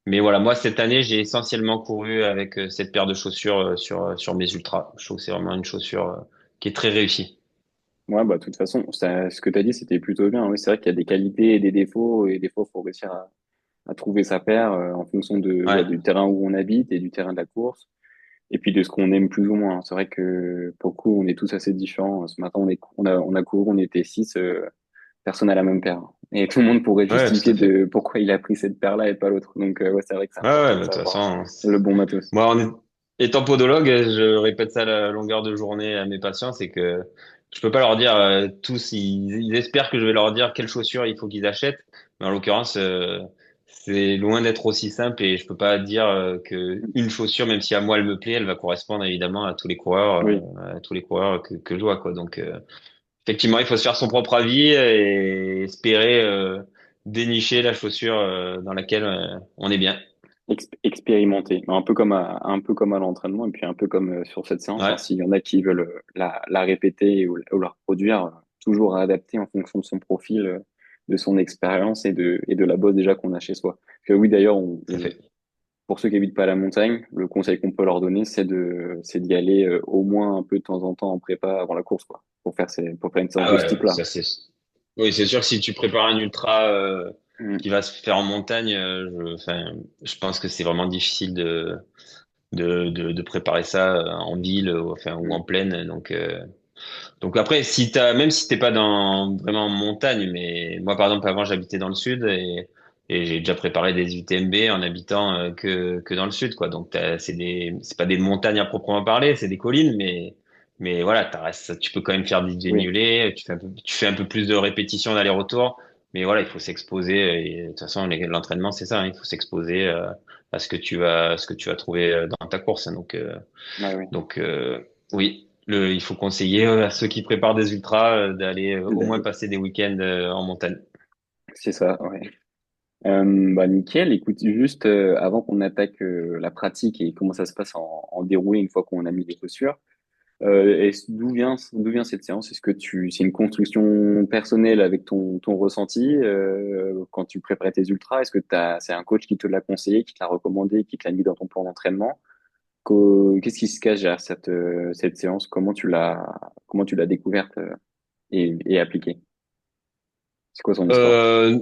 Mais voilà, moi, cette année, j'ai essentiellement couru avec cette paire de chaussures sur mes ultras. Je trouve que c'est vraiment une chaussure qui est très réussie. Ouais, bah, de toute façon, ce que tu as dit, c'était plutôt bien. Oui, c'est vrai qu'il y a des qualités et des défauts, et des fois, il faut réussir à trouver sa paire en fonction ouais, Ouais. du terrain où on habite et du terrain de la course, et puis de ce qu'on aime plus ou moins. C'est vrai que pour le coup, on est tous assez différents. Ce matin, on a couru, on était six, personne n'a la même paire. Et tout le monde pourrait Ouais, tout justifier à fait. de pourquoi il a pris cette paire-là et pas l'autre. Donc, ouais, c'est vrai que c'est Ouais, ouais, important de bah, de toute savoir façon, le bon matos. moi, étant podologue, je répète ça à la longueur de journée à mes patients, c'est que je peux pas leur dire tous, ils espèrent que je vais leur dire quelles chaussures il faut qu'ils achètent, mais en l'occurrence, c'est loin d'être aussi simple et je peux pas dire que une chaussure, même si à moi elle me plaît, elle va correspondre évidemment Oui, à tous les coureurs que je vois, quoi. Donc, effectivement, il faut se faire son propre avis et espérer dénicher la chaussure dans laquelle on est bien. expérimenter. Un peu comme à l'entraînement et puis un peu comme sur cette séance, hein. Ouais, S'il y en a qui veulent la répéter ou la reproduire, toujours à adapter en fonction de son profil, de son expérience et de la bosse déjà qu'on a chez soi. Parce que oui, d'ailleurs, tout à fait. pour ceux qui habitent pas à la montagne, le conseil qu'on peut leur donner, c'est d'y aller au moins un peu de temps en temps en prépa avant la course, quoi, pour faire une séance Ah de ce ouais, type-là. ça c'est. Oui, c'est sûr que si tu prépares un ultra Mm. qui va se faire en montagne, enfin, je pense que c'est vraiment difficile de préparer ça en ville, ou Mm. en plaine. Donc après, si même si t'es pas vraiment en montagne, mais moi par exemple avant j'habitais dans le sud et j'ai déjà préparé des UTMB en habitant que dans le sud, quoi. Donc c'est pas des montagnes à proprement parler, c'est des collines, mais voilà, tu peux quand même faire du Oui, dénivelé, tu fais un peu plus de répétitions d'aller-retour, mais voilà, il faut s'exposer. Et de toute façon, l'entraînement c'est ça, hein, il faut s'exposer à ce que tu vas trouver dans ta course. ouais, oui. Donc oui, il faut conseiller à ceux qui préparent des ultras d'aller au moins D'aller. passer des week-ends en montagne. C'est ça, ouais. Bah nickel. Écoute, juste avant qu'on attaque la pratique et comment ça se passe en déroulé une fois qu'on a mis les chaussures, d'où vient cette séance? Est-ce que c'est une construction personnelle avec ton ressenti quand tu préparais tes ultras? Est-ce que c'est un coach qui te l'a conseillé, qui te l'a recommandé, qui te l'a mis dans ton plan d'entraînement? Qu'est-ce qui se cache derrière cette séance? Comment tu l'as découverte et appliquée? C'est quoi son histoire? Euh,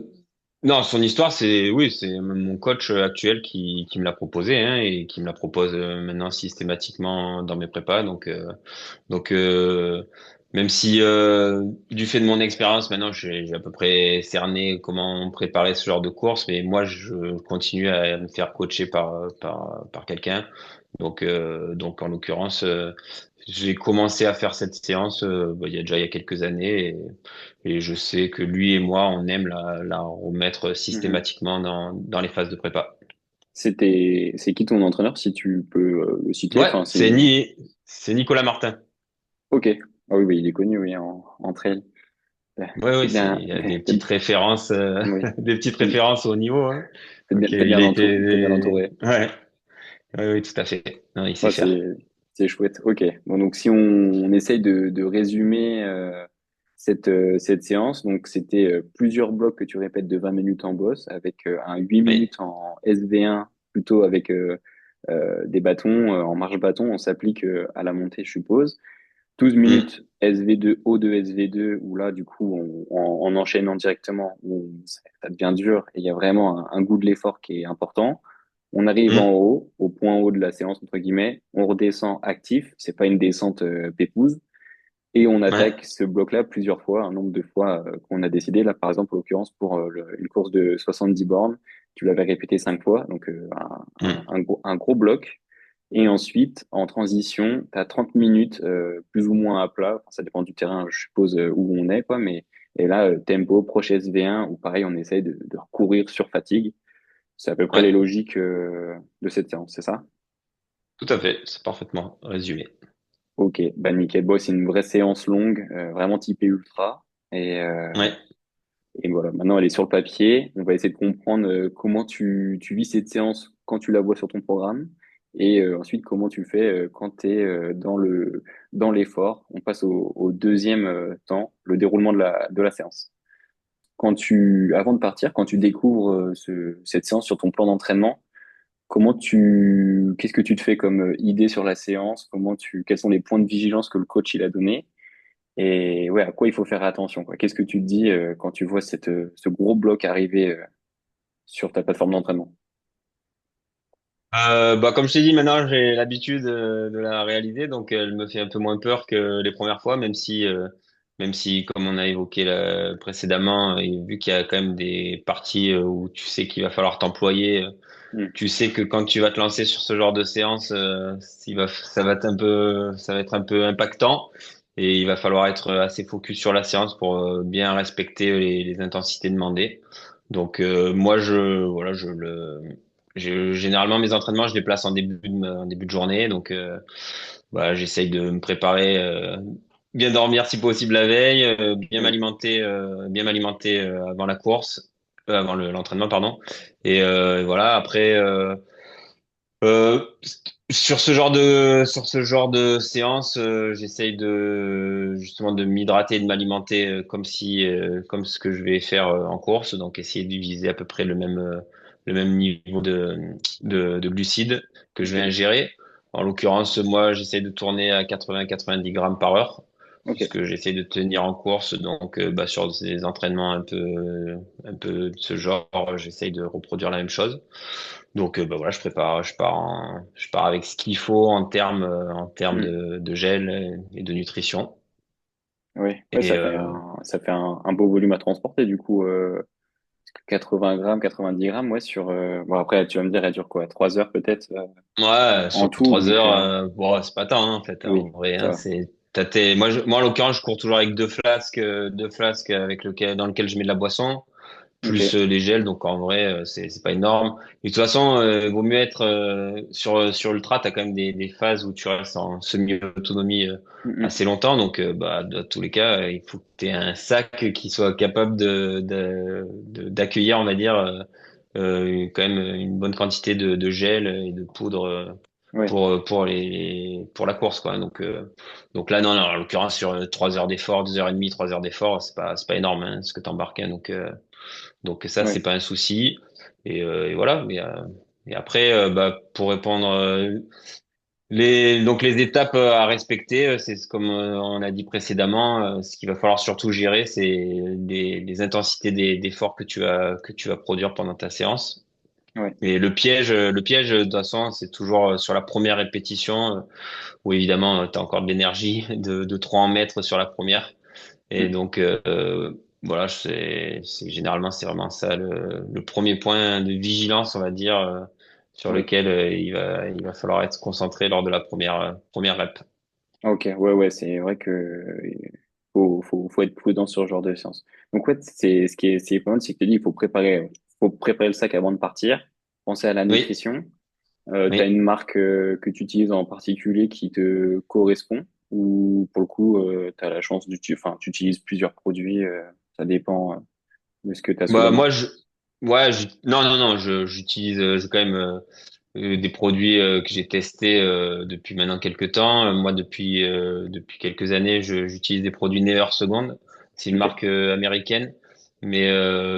non, son histoire, oui, c'est mon coach actuel qui me l'a proposé, hein, et qui me la propose maintenant systématiquement dans mes prépas. Donc même si du fait de mon expérience maintenant, j'ai à peu près cerné comment préparer ce genre de course, mais moi je continue à me faire coacher par quelqu'un. Donc en l'occurrence, j'ai commencé à faire cette séance il y a quelques années et je sais que lui et moi on aime la remettre Mhm. systématiquement dans les phases de prépa. C'est qui ton entraîneur, si tu peux le citer? Ouais, Enfin, c'est Nicolas Martin. ok. Ah oui, bah, il est connu, oui, en trail. Ouais, C'est oui, bien, il y a des petites références, oui. des petites T'es références au niveau, hein. Donc, bien il a été, t'es bien entouré. ouais, ouais, oui, tout à fait. Non, il sait Ouais, faire. c'est chouette. Ok. Bon, donc si on essaye de résumer cette séance, donc c'était plusieurs blocs que tu répètes de 20 minutes en boss avec un 8 Oui. minutes en SV1 plutôt avec des bâtons en marche bâton. On s'applique à la montée, je suppose. 12 minutes Mm, SV2, O2, SV2, où là, du coup, en enchaînant directement, où ça devient dur et il y a vraiment un goût de l'effort qui est important. On arrive en mm. haut, au point haut de la séance, entre guillemets. On redescend actif. C'est pas une descente pépouze. Et on Ouais. attaque ce bloc-là plusieurs fois, un nombre de fois qu'on a décidé. Là, par exemple, en l'occurrence, pour une course de 70 bornes, tu l'avais répété 5 fois, donc Mm. un gros bloc. Et ensuite, en transition, tu as 30 minutes plus ou moins à plat. Enfin, ça dépend du terrain, je suppose, où on est, quoi. Mais, et là, tempo, proche SV1, où pareil, on essaye de recourir sur fatigue. C'est à peu près les Ouais. logiques de cette séance, c'est ça? Tout à fait. C'est parfaitement résumé. Ok, bah nickel. Bon, c'est une vraie séance longue, vraiment typée ultra. Et, Ouais. et voilà, maintenant elle est sur le papier. On va essayer de comprendre comment tu vis cette séance quand tu la vois sur ton programme. Et ensuite, comment tu fais quand tu es dans l'effort. On passe au deuxième temps, le déroulement de la séance. Avant de partir, quand tu découvres cette séance sur ton plan d'entraînement, qu'est-ce que tu te fais comme idée sur la séance? Quels sont les points de vigilance que le coach il a donné? Et ouais, à quoi il faut faire attention, quoi. Qu'est-ce que tu te dis quand tu vois ce gros bloc arriver sur ta plateforme d'entraînement? Bah, comme je t'ai dit, maintenant j'ai l'habitude de la réaliser, donc elle me fait un peu moins peur que les premières fois, même si comme on a évoqué précédemment, et vu qu'il y a quand même des parties où tu sais qu'il va falloir t'employer, Hmm. tu sais que quand tu vas te lancer sur ce genre de séance, ça va être un peu impactant, et il va falloir être assez focus sur la séance pour bien respecter les intensités demandées. Donc moi voilà généralement mes entraînements je les place en début de journée, donc voilà, j'essaye de me préparer, bien dormir si possible la veille, Oui. bien m'alimenter avant la course, avant l'entraînement pardon, et voilà après. Euh, sur ce genre de séance, j'essaye de justement de m'hydrater et de m'alimenter comme ce que je vais faire en course, donc essayer de viser à peu près le même niveau de glucides que je vais Ok. ingérer. En l'occurrence, moi, j'essaie de tourner à 80-90 grammes par heure, Ok. puisque j'essaie de tenir en course, donc bah, sur des entraînements un peu de ce genre, j'essaye de reproduire la même chose. Donc bah voilà, je pars avec ce qu'il faut en termes Hmm. de gel et de nutrition. Oui. Ouais, Et ça fait un beau volume à transporter, du coup, 80 grammes, 90 grammes, ouais, bon, après, tu vas me dire, elle dure quoi? 3 heures peut-être ouais, en sur tout, 3 heures, donc bon, c'est pas tant hein, en fait, hein, en oui, vrai, ça hein, va. c'est moi en l'occurrence, je cours toujours avec deux flasques avec lequel dans lequel je mets de la boisson, plus Ok. les gels, donc en vrai, c'est pas énorme. Et de toute façon, vaut mieux être sur Ultra, t'as quand même des phases où tu restes en semi-autonomie Hmm, hmm. assez longtemps, donc bah dans tous les cas, il faut que tu aies un sac qui soit capable d'accueillir, on va dire, quand même une bonne quantité de gel et de poudre Ouais. pour la course, quoi. Donc là, non, non, en l'occurrence sur 3 heures d'effort, 2 heures et demie, 3 heures d'effort, c'est pas énorme hein, ce que t'embarques, hein, donc ça, c'est Ouais. pas un souci. Et voilà. Et après, bah, pour répondre, donc les étapes à respecter, comme on a dit précédemment, ce qu'il va falloir surtout gérer, c'est les intensités d'efforts que tu vas produire pendant ta séance. Ouais. Et le piège, de toute façon, c'est toujours sur la première répétition, où évidemment, tu as encore de l'énergie de trop en mettre sur la première. Et Hmm. donc, voilà, généralement, c'est vraiment ça le premier point de vigilance, on va dire, sur Oui. lequel il va falloir être concentré lors de la première rep. Ok, ouais, ouais, c'est vrai que faut être prudent sur ce genre de séance. Donc ouais, c'est pas mal, c'est que tu dis, faut préparer le sac avant de partir, penser à la Oui, nutrition. Tu as oui. une marque que tu utilises en particulier qui te correspond, ou pour le coup, tu as la chance enfin, tu utilises plusieurs produits, ça dépend de ce que tu as sous la Bah, main. ouais, non, non, non, j'utilise, j'ai quand même des produits que j'ai testés depuis maintenant quelques temps. Moi, depuis quelques années, j'utilise des produits Never Second. C'est une Ok, marque américaine, mais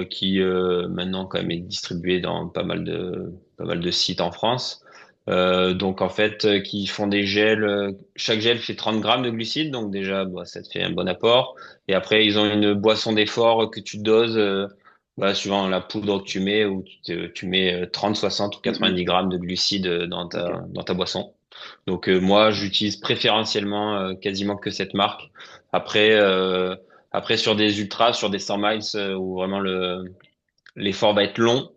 qui maintenant quand même est distribuée dans pas mal de sites en France. Donc en fait, qui font des gels. Chaque gel fait 30 grammes de glucides, donc déjà, bah, ça te fait un bon apport. Et après, ils ont une boisson d'effort que tu doses. Bah, suivant la poudre que tu mets, tu mets 30, 60 ou mm, mm. 90 grammes de glucides Ok, dans ta boisson. Moi, j'utilise préférentiellement quasiment que cette marque. Après, euh, après sur des ultras, sur des 100 miles où vraiment l'effort va être long,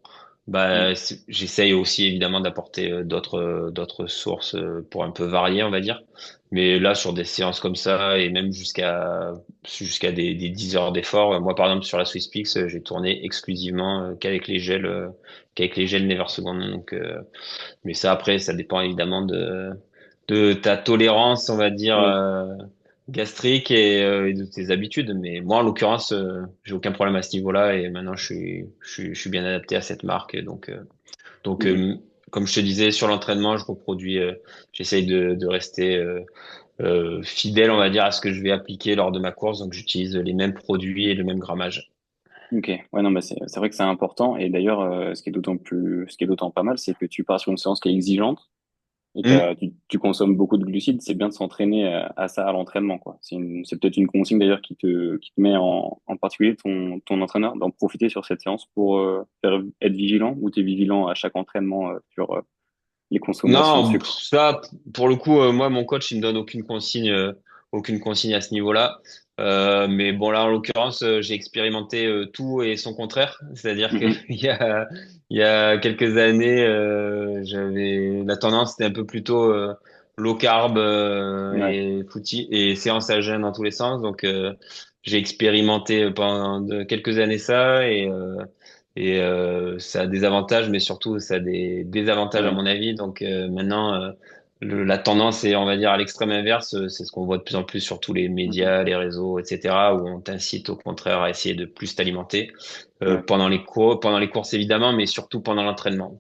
Mm. j'essaye aussi évidemment d'apporter d'autres sources pour un peu varier, on va dire. Mais là, sur des séances comme ça et même jusqu'à des 10 heures d'effort, moi par exemple sur la Swiss Peaks, j'ai tourné exclusivement qu'avec les gels Never Second. Mais ça après, ça dépend évidemment de ta tolérance, on va dire, Oui. gastrique et de tes habitudes. Mais moi, en l'occurrence, j'ai aucun problème à ce niveau-là et maintenant, je suis bien adapté à cette marque. Donc, Mhm. comme je te disais, sur l'entraînement, j'essaye de rester fidèle, on va dire, à ce que je vais appliquer lors de ma course. Donc, j'utilise les mêmes produits et le même grammage. Ok. Ouais, non, bah c'est vrai que c'est important. Et d'ailleurs, ce qui est d'autant pas mal, c'est que tu pars sur une séance qui est exigeante et Hmm. tu consommes beaucoup de glucides. C'est bien de s'entraîner à ça à l'entraînement, quoi. C'est peut-être une consigne d'ailleurs qui te met en particulier ton entraîneur d'en profiter sur cette séance pour être vigilant ou t'es vigilant à chaque entraînement sur les consommations de Non, sucre. ça, pour le coup, moi, mon coach, il me donne aucune consigne à ce niveau-là. Mais bon, là, en l'occurrence, j'ai expérimenté tout et son contraire. C'est-à-dire que Mhm. il y a quelques années, la tendance était un peu plutôt low carb Ouais, et séance à jeûne dans tous les sens. J'ai expérimenté pendant quelques années ça et ça a des avantages, mais surtout ça a des désavantages à ouais, mon avis. Maintenant, la tendance est, on va dire, à l'extrême inverse. C'est ce qu'on voit de plus en plus sur tous les mhm. médias, les réseaux, etc., où on t'incite au contraire à essayer de plus t'alimenter Ouais, pendant les courses évidemment, mais surtout pendant l'entraînement,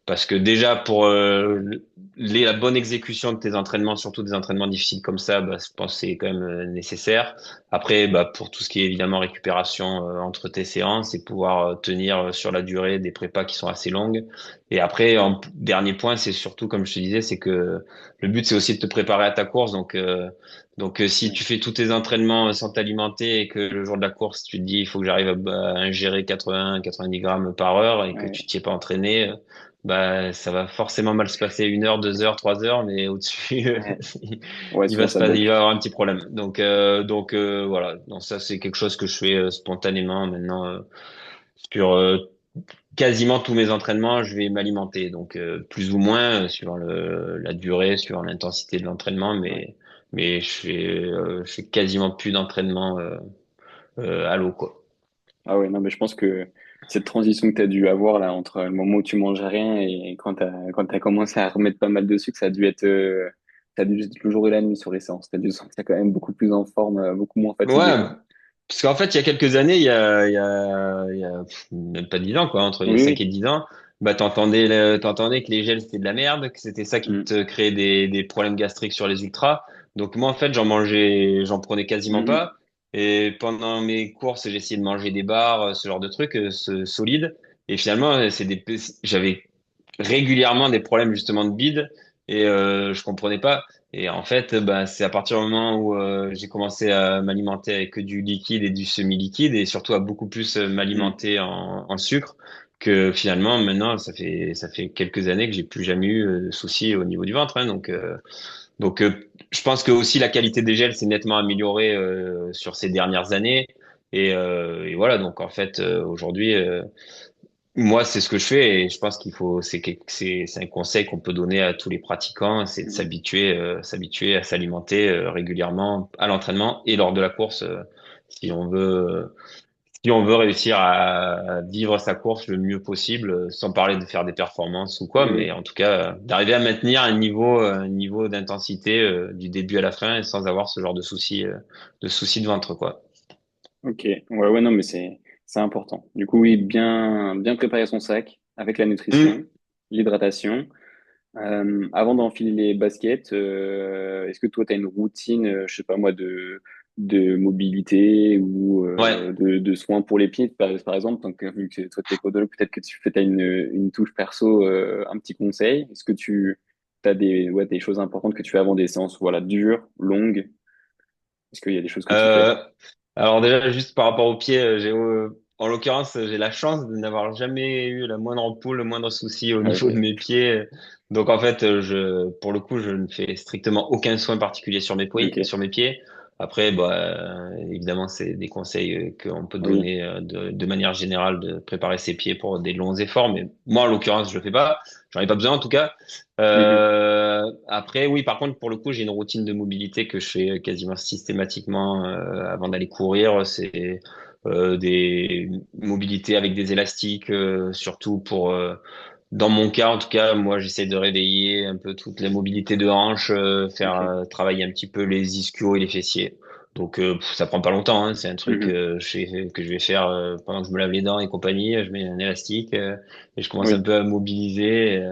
parce que déjà pour la bonne exécution de tes entraînements, surtout des entraînements difficiles comme ça, je pense que c'est quand même nécessaire. Après, pour tout ce qui est évidemment récupération entre tes séances et pouvoir tenir sur la durée des prépas qui sont assez longues. Et après, en dernier point, c'est surtout, comme je te disais, c'est que le but, c'est aussi de te préparer à ta course. Si ouais, tu fais tous tes entraînements sans t'alimenter et que le jour de la course, tu te dis, il faut que j'arrive à ingérer 80, 90 grammes par heure et que ouais, tu t'y es pas entraîné, ça va forcément mal se passer 1 heure, 2 heures, 3 heures, mais au-dessus, ouais. Ouais, souvent ça il va y bloque. avoir un petit problème. Voilà. Donc ça, c'est quelque chose que je fais spontanément maintenant sur quasiment tous mes entraînements. Je vais m'alimenter, donc plus ou moins suivant la durée, suivant l'intensité de l'entraînement, Ouais. mais je fais quasiment plus d'entraînement à l'eau, quoi. Ah ouais, non, mais je pense que cette transition que tu as dû avoir là entre le moment où tu mangeais rien et quand t'as commencé à remettre pas mal de sucre, ça a dû être le jour et la nuit sur les séances. T'as dû te sentir quand même beaucoup plus en forme, beaucoup moins fatigué, Ouais, quoi. parce qu'en fait, il y a quelques années, il y a même pas 10 ans, quoi, entre les Oui, 5 et oui. 10 ans, t'entendais que les gels c'était de la merde, que c'était ça qui Mm. te créait des problèmes gastriques sur les ultras. Donc moi, en fait, j'en prenais quasiment Mhm. pas. Et pendant mes courses, j'essayais de manger des bars, ce genre de trucs, solides. Et finalement, j'avais régulièrement des problèmes justement de bide et je comprenais pas. Et en fait, c'est à partir du moment où j'ai commencé à m'alimenter avec que du liquide et du semi-liquide et surtout à beaucoup plus Mm. m'alimenter en sucre que finalement maintenant ça fait quelques années que j'ai plus jamais eu de soucis au niveau du ventre. Hein. Je pense que aussi la qualité des gels s'est nettement améliorée sur ces dernières années. Et voilà, donc en fait aujourd'hui moi, c'est ce que je fais et je pense qu'il faut, c'est un conseil qu'on peut donner à tous les pratiquants, c'est de Mm. s'habituer à s'alimenter régulièrement à l'entraînement et lors de la course, si on veut, si on veut réussir à vivre sa course le mieux possible, sans parler de faire des performances ou quoi, Oui, mais oui. en tout cas, d'arriver à maintenir un niveau d'intensité du début à la fin et sans avoir ce genre de soucis de ventre, quoi. Ok. Ouais, ouais, non, mais c'est important. Du coup, oui, bien préparer son sac avec la nutrition, Hum. l'hydratation. Avant d'enfiler les baskets, est-ce que toi, tu as une routine, je sais pas moi, de mobilité ou Ouais. de soins pour les pieds, par exemple, donc, vu que toi, t'es podologue, peut-être que tu fais, t'as une touche perso, un petit conseil. Est-ce que tu as des choses importantes que tu fais avant des séances, voilà, dures, longues? Est-ce qu'il y a des choses que tu fais? Euh, alors déjà, juste par rapport aux pieds, en l'occurrence, j'ai la chance de n'avoir jamais eu la moindre ampoule, le moindre souci au niveau de Ok, mes pieds. Donc en fait, pour le coup, je ne fais strictement aucun soin particulier ok, sur mes pieds. Après, bah, évidemment, c'est des conseils qu'on peut oui. donner de manière générale de préparer ses pieds pour des longs efforts. Mais moi, en l'occurrence, je le fais pas. J'en ai pas besoin en tout cas. Mhm. Après, oui, par contre, pour le coup, j'ai une routine de mobilité que je fais quasiment systématiquement avant d'aller courir. C'est des mobilités avec des élastiques, surtout pour, dans mon cas en tout cas, moi j'essaie de réveiller un peu toutes les mobilités de hanches, faire Ok. travailler un petit peu les ischios et les fessiers. Donc ça prend pas longtemps, hein, c'est un truc Mhm. que je vais faire pendant que je me lave les dents et compagnie. Je mets un élastique et je commence un Oui. peu à mobiliser.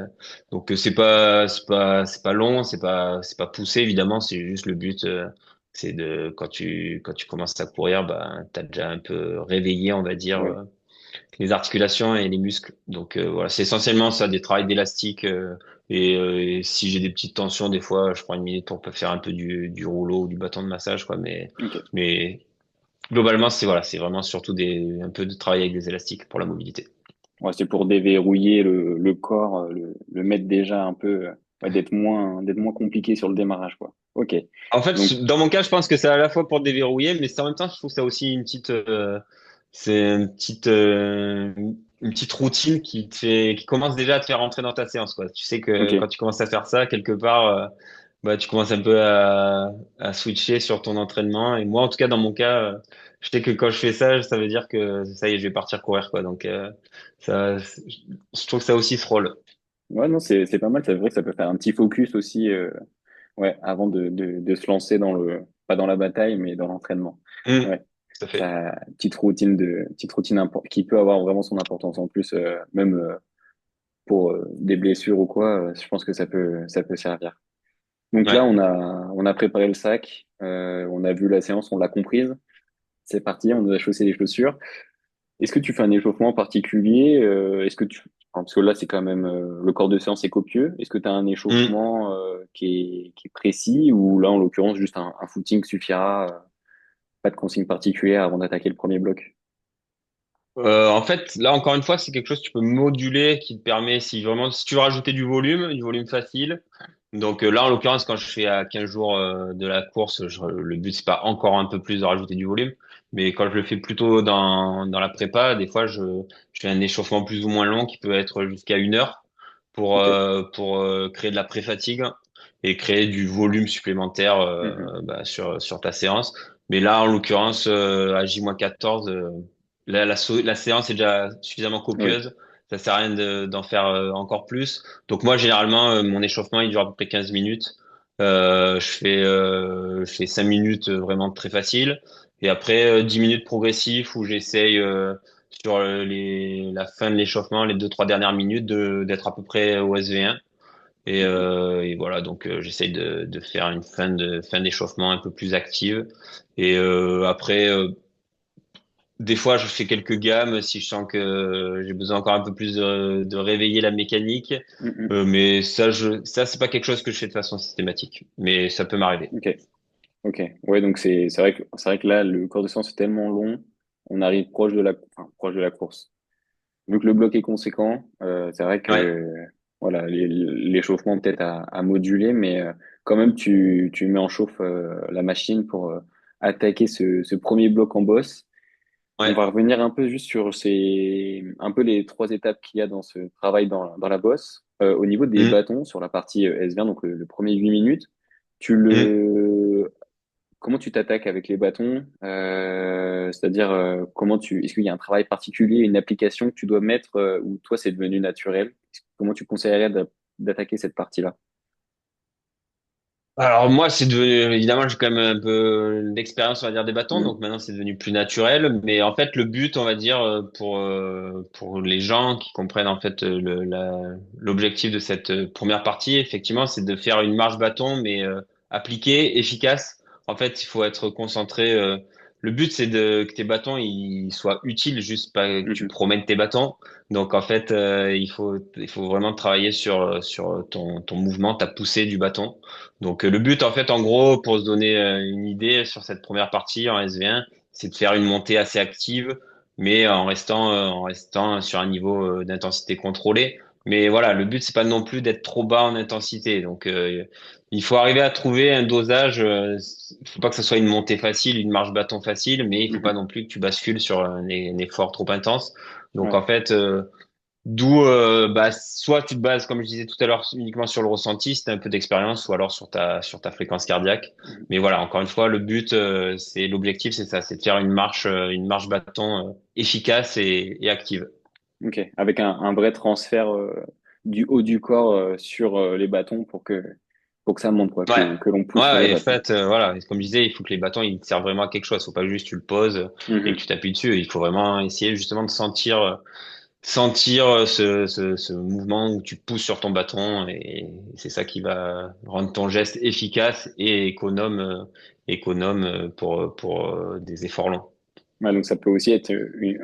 Donc c'est pas long, c'est pas poussé évidemment, c'est juste le but. C'est de quand tu commences à courir, bah t'as déjà un peu réveillé, on va dire, Oui. les articulations et les muscles. Donc voilà, c'est essentiellement ça, des travails d'élastique. Et si j'ai des petites tensions, des fois, je prends une minute pour faire un peu du rouleau ou du bâton de massage, quoi. Ok. Mais globalement, c'est voilà, c'est vraiment surtout un peu de travail avec des élastiques pour la mobilité. Ouais, c'est pour déverrouiller le corps, le mettre déjà un peu, ouais, d'être moins compliqué sur le démarrage, quoi. Ok. En fait, Donc, dans mon cas, je pense que c'est à la fois pour déverrouiller, mais c'est en même temps, je trouve ça aussi c'est une petite routine qui commence déjà à te faire rentrer dans ta séance, quoi. Tu sais que quand ok. tu commences à faire ça, quelque part, bah, tu commences un peu à switcher sur ton entraînement. Et moi, en tout cas, dans mon cas, je sais que quand je fais ça, ça veut dire que ça y est, je vais partir courir, quoi. Donc, je trouve que ça a aussi ce rôle. Ouais, non, c'est pas mal. C'est vrai que ça peut faire un petit focus aussi, ouais, avant de se lancer dans pas dans la bataille, mais dans l'entraînement. Ouais. Tout à fait. Ça, petite routine qui peut avoir vraiment son importance en plus, même pour des blessures ou quoi. Je pense que ça peut servir. Donc là, Ouais. on a préparé le sac, on a vu la séance, on l'a comprise. C'est parti, on nous a chaussé les chaussures. Est-ce que tu fais un échauffement particulier? Enfin, parce que là, c'est quand même le corps de séance est copieux. Est-ce que tu as un Mm. échauffement qui est précis ou là, en l'occurrence, juste un footing suffira, pas de consigne particulière avant d'attaquer le premier bloc? En fait, là encore une fois, c'est quelque chose que tu peux moduler qui te permet, si tu veux rajouter du volume facile. Donc là, en l'occurrence, quand je fais à 15 jours de la course, le but c'est pas encore un peu plus de rajouter du volume, mais quand je le fais plutôt dans la prépa, des fois je fais un échauffement plus ou moins long qui peut être jusqu'à 1 heure Ok. pour créer de la pré-fatigue et créer du volume supplémentaire Mhm. bah, sur ta séance. Mais là, en l'occurrence, à J-14, là, la séance est déjà suffisamment Oui. copieuse. Ça sert à rien d'en faire encore plus. Donc moi, généralement, mon échauffement, il dure à peu près 15 minutes. Je fais 5 minutes vraiment très facile. Et après, 10 minutes progressifs où j'essaye sur la fin de l'échauffement, les 2, 3 dernières minutes, d'être à peu près au SV1. Mhm. Et voilà, donc j'essaye de faire une fin d'échauffement un peu plus active. Et après, des fois, je fais quelques gammes si je sens que j'ai besoin encore un peu plus de réveiller la mécanique. Mhm. Mais ça, c'est pas quelque chose que je fais de façon systématique. Mais ça peut m'arriver. Ok. Ok. Ouais, donc c'est vrai que là, le corps de séance est tellement long, on arrive proche de la course. Vu que le bloc est conséquent, c'est vrai Ouais. que voilà, l'échauffement peut-être à moduler, mais quand même tu mets en chauffe la machine pour attaquer ce premier bloc en boss. On Ouais. va revenir un peu juste sur un peu les trois étapes qu'il y a dans ce travail dans la bosse. Au niveau des Hum, bâtons sur la partie S20, donc le premier 8 minutes, hum. comment tu t'attaques avec les bâtons? C'est-à-dire, est-ce qu'il y a un travail particulier, une application que tu dois mettre ou toi c'est devenu naturel? Comment tu conseillerais d'attaquer cette partie-là? Alors moi, c'est devenu, évidemment, j'ai quand même un peu d'expérience, on va dire, des bâtons, Mhm. donc maintenant c'est devenu plus naturel. Mais en fait, le but, on va dire, pour les gens qui comprennent en fait l'objectif de cette première partie, effectivement, c'est de faire une marche bâton, mais appliquée, efficace. En fait, il faut être concentré. Le but, c'est que tes bâtons ils soient utiles, juste pas que tu Mhm. promènes tes bâtons. Donc en fait, il faut vraiment travailler sur ton mouvement, ta poussée du bâton. Donc le but en fait en gros pour se donner une idée sur cette première partie en SV1, c'est de faire une montée assez active, mais en restant sur un niveau d'intensité contrôlé. Mais voilà, le but c'est pas non plus d'être trop bas en intensité. Donc il faut arriver à trouver un dosage. Il faut pas que ce soit une montée facile, une marche bâton facile, mais il faut pas Mhm. non plus que tu bascules sur un effort trop intense. Donc Ouais. en fait, d'où bah, soit tu te bases, comme je disais tout à l'heure, uniquement sur le ressenti, si t'as un peu d'expérience, ou alors sur ta fréquence cardiaque. Mais voilà, encore une fois, le but, c'est l'objectif, c'est ça, c'est de faire une marche bâton efficace et active. Ok. Avec un vrai transfert du haut du corps sur les bâtons pour que ça monte, quoi, Ouais. que l'on pousse sur les Ouais, et en bâtons. fait, voilà, et comme je disais, il faut que les bâtons, ils servent vraiment à quelque chose. Faut pas juste tu le poses et que Mhm. tu t'appuies dessus. Il faut vraiment essayer justement de sentir ce mouvement où tu pousses sur ton bâton et c'est ça qui va rendre ton geste efficace et économe pour des efforts longs. Ouais, donc ça peut aussi être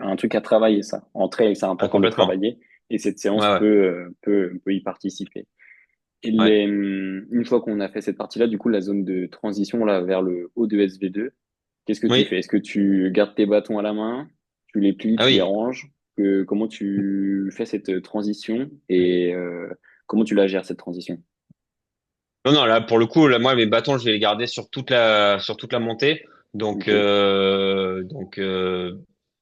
un truc à travailler, ça. En trail, c'est Ah, important de le complètement. travailler et cette Ouais, séance ouais, peut y participer. Et ouais. une fois qu'on a fait cette partie-là, du coup, la zone de transition là, vers le haut de SV2, qu'est-ce que tu Oui. fais? Est-ce que tu gardes tes bâtons à la main, tu les plies, Ah tu les oui. ranges? Comment tu fais cette transition et comment tu la gères, cette transition? Non, non, là, pour le coup, là, moi, mes bâtons, je vais les garder sur toute la montée. Donc, Ok.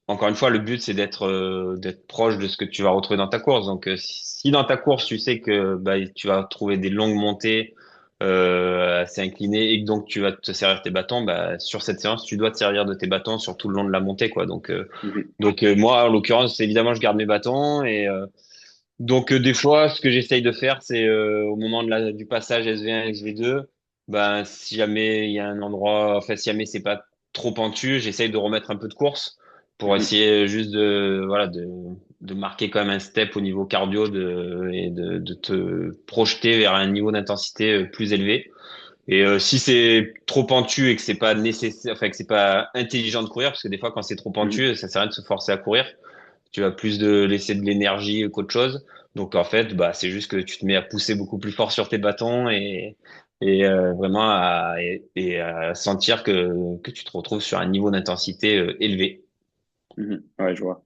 encore une fois, le but, c'est d'être proche de ce que tu vas retrouver dans ta course. Donc, si dans ta course, tu sais que bah, tu vas trouver des longues montées assez inclinées et que donc tu vas te servir tes bâtons, bah, sur cette séance, tu dois te servir de tes bâtons sur tout le long de la montée, quoi. Mhm. Moi, en l'occurrence, évidemment, je garde mes bâtons et des fois, ce que j'essaye de faire, c'est au moment du passage SV1, SV2, ben si jamais il y a un endroit, enfin si jamais c'est pas trop pentu, j'essaye de remettre un peu de course pour Mhm. essayer juste de marquer quand même un step au niveau cardio et de te projeter vers un niveau d'intensité plus élevé. Et si c'est trop pentu et que c'est pas nécessaire, enfin que c'est pas intelligent de courir, parce que des fois quand c'est trop Mhm. pentu, ça sert à rien de se forcer à courir, tu vas plus de laisser de l'énergie qu'autre chose. Donc en fait, bah c'est juste que tu te mets à pousser beaucoup plus fort sur tes bâtons et vraiment et à sentir que tu te retrouves sur un niveau d'intensité élevé. Mhm. Ouais, je vois.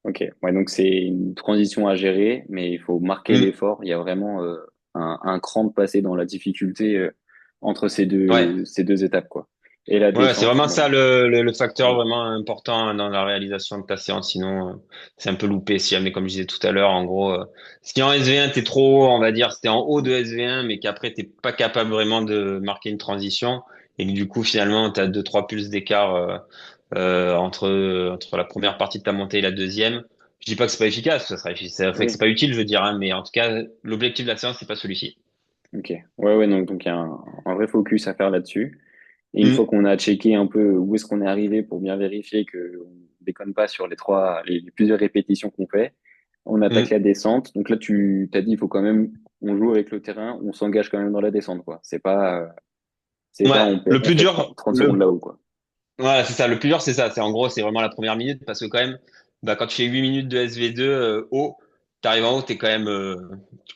Ok. Ouais, donc c'est une transition à gérer, mais il faut marquer Hmm. l'effort. Il y a vraiment un cran de passer dans la difficulté entre Ouais. ces deux étapes, quoi. Et la Ouais, c'est descente, vraiment bon. ça le facteur Ouais. vraiment important dans la réalisation de ta séance. Sinon, c'est un peu loupé. Si jamais, comme je disais tout à l'heure, en gros, si en SV1 t'es trop haut, on va dire, c'était en haut de SV1, mais qu'après t'es pas capable vraiment de marquer une transition et que du coup finalement t'as deux trois pulses d'écart entre la première partie de ta montée et la deuxième. Je dis pas que c'est pas efficace, ça fait que c'est Oui. pas utile, je veux dire, hein, mais en tout cas, l'objectif de la séance c'est pas celui-ci. Ok. Ouais, ouais, donc il y a un vrai focus à faire là-dessus. Et une fois Hmm, qu'on a checké un peu où est-ce qu'on est arrivé pour bien vérifier que on déconne pas sur les plusieurs répétitions qu'on fait, on attaque hmm. la descente. Donc là, tu t'as dit, il faut quand même, on joue avec le terrain, on s'engage quand même dans la descente, quoi. C'est pas, Ouais, le on plus fait dur, 30 secondes là-haut, quoi. voilà, c'est ça. Le plus dur, c'est ça. C'est en gros, c'est vraiment la première minute parce que quand même, bah, quand tu fais 8 minutes de SV2 haut, t'arrives en haut, t'es quand même,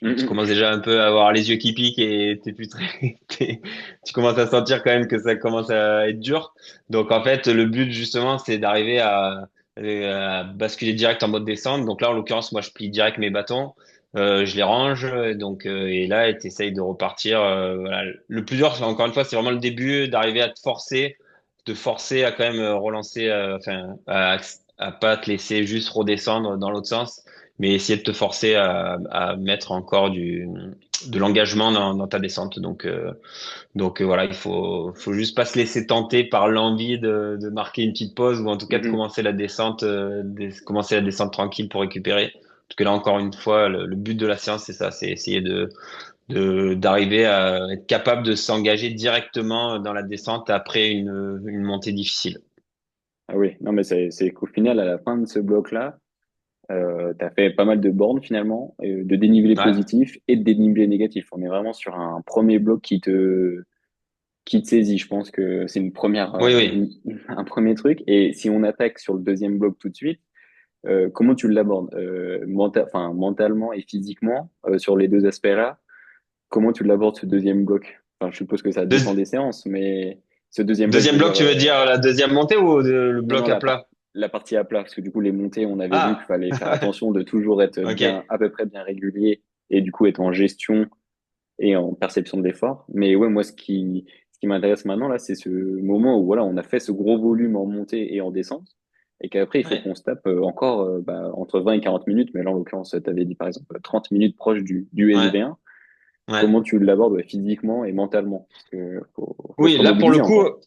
tu Mhm, commences déjà un peu à avoir les yeux qui piquent et t'es plus très, tu commences à sentir quand même que ça commence à être dur. Donc en fait, le but justement, c'est d'arriver à basculer direct en mode descente. Donc là, en l'occurrence, moi, je plie direct mes bâtons. Je les range, et là, t'essayes de repartir. Voilà. Le plus dur, encore une fois, c'est vraiment le début, d'arriver à te forcer à quand même relancer, enfin, à pas te laisser juste redescendre dans l'autre sens, mais essayer de te forcer à mettre encore de l'engagement dans ta descente. Voilà, faut juste pas se laisser tenter par l'envie de marquer une petite pause ou en tout cas de mhm, commencer la descente, commencer la descente tranquille pour récupérer. Parce que là, encore une fois, le but de la séance, c'est ça, c'est essayer d'arriver à être capable de s'engager directement dans la descente après une montée difficile. Ah oui, non, mais c'est qu'au final, à la fin de ce bloc-là, tu as fait pas mal de bornes finalement, de dénivelé Ouais. positif et de dénivelé négatif. On est vraiment sur un premier bloc qui te saisit. Je pense que c'est Oui, oui. un premier truc. Et si on attaque sur le deuxième bloc tout de suite, comment tu l'abordes enfin, mentalement et physiquement sur les deux aspects-là? Comment tu l'abordes ce deuxième bloc? Enfin, je suppose que ça dépend Deux- des séances, mais ce deuxième bloc, je Deuxième veux bloc, dire, tu veux dire la deuxième montée ou le non, non, bloc à plat? la partie à plat, parce que du coup, les montées, on avait vu qu'il Ah, fallait faire attention de toujours être ok. bien, à peu près bien régulier et du coup être en gestion et en perception de l'effort. Mais ouais, moi, ce qui m'intéresse maintenant, là, c'est ce moment où voilà, on a fait ce gros volume en montée et en descente et qu'après, il faut Ouais, qu'on se tape encore entre 20 et 40 minutes. Mais là, en l'occurrence, tu avais dit par exemple 30 minutes proche du ouais, SV1. ouais. Comment tu l'abordes ouais, physiquement et mentalement? Parce que faut se Oui, là remobiliser encore.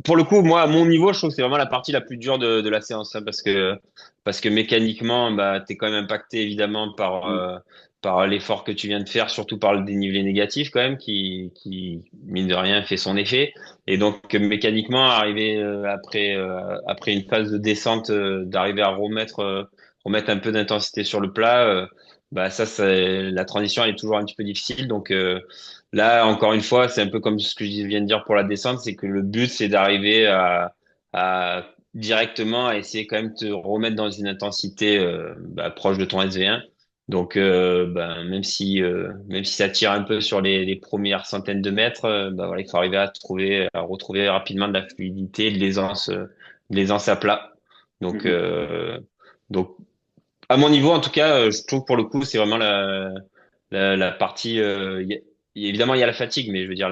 pour le coup, moi, à mon niveau, je trouve que c'est vraiment la partie la plus dure de la séance, hein, parce que mécaniquement, bah, t'es quand même impacté évidemment Mm. par l'effort que tu viens de faire, surtout par le dénivelé négatif quand même, qui mine de rien fait son effet. Et donc mécaniquement, arriver après une phase de descente, d'arriver à remettre un peu d'intensité sur le plat, bah ça, la transition elle est toujours un petit peu difficile. Donc là, encore une fois, c'est un peu comme ce que je viens de dire pour la descente, c'est que le but, c'est d'arriver à directement à essayer quand même de te remettre dans une intensité bah, proche de ton SV1. Donc, ben, même si ça tire un peu sur les premières centaines de mètres, bah, voilà, il faut arriver à retrouver rapidement de la fluidité, de l'aisance à plat. Donc, Mhm. euh, donc, à mon niveau, en tout cas, je trouve pour le coup, c'est vraiment la partie. Évidemment, il y a la fatigue, mais je veux dire,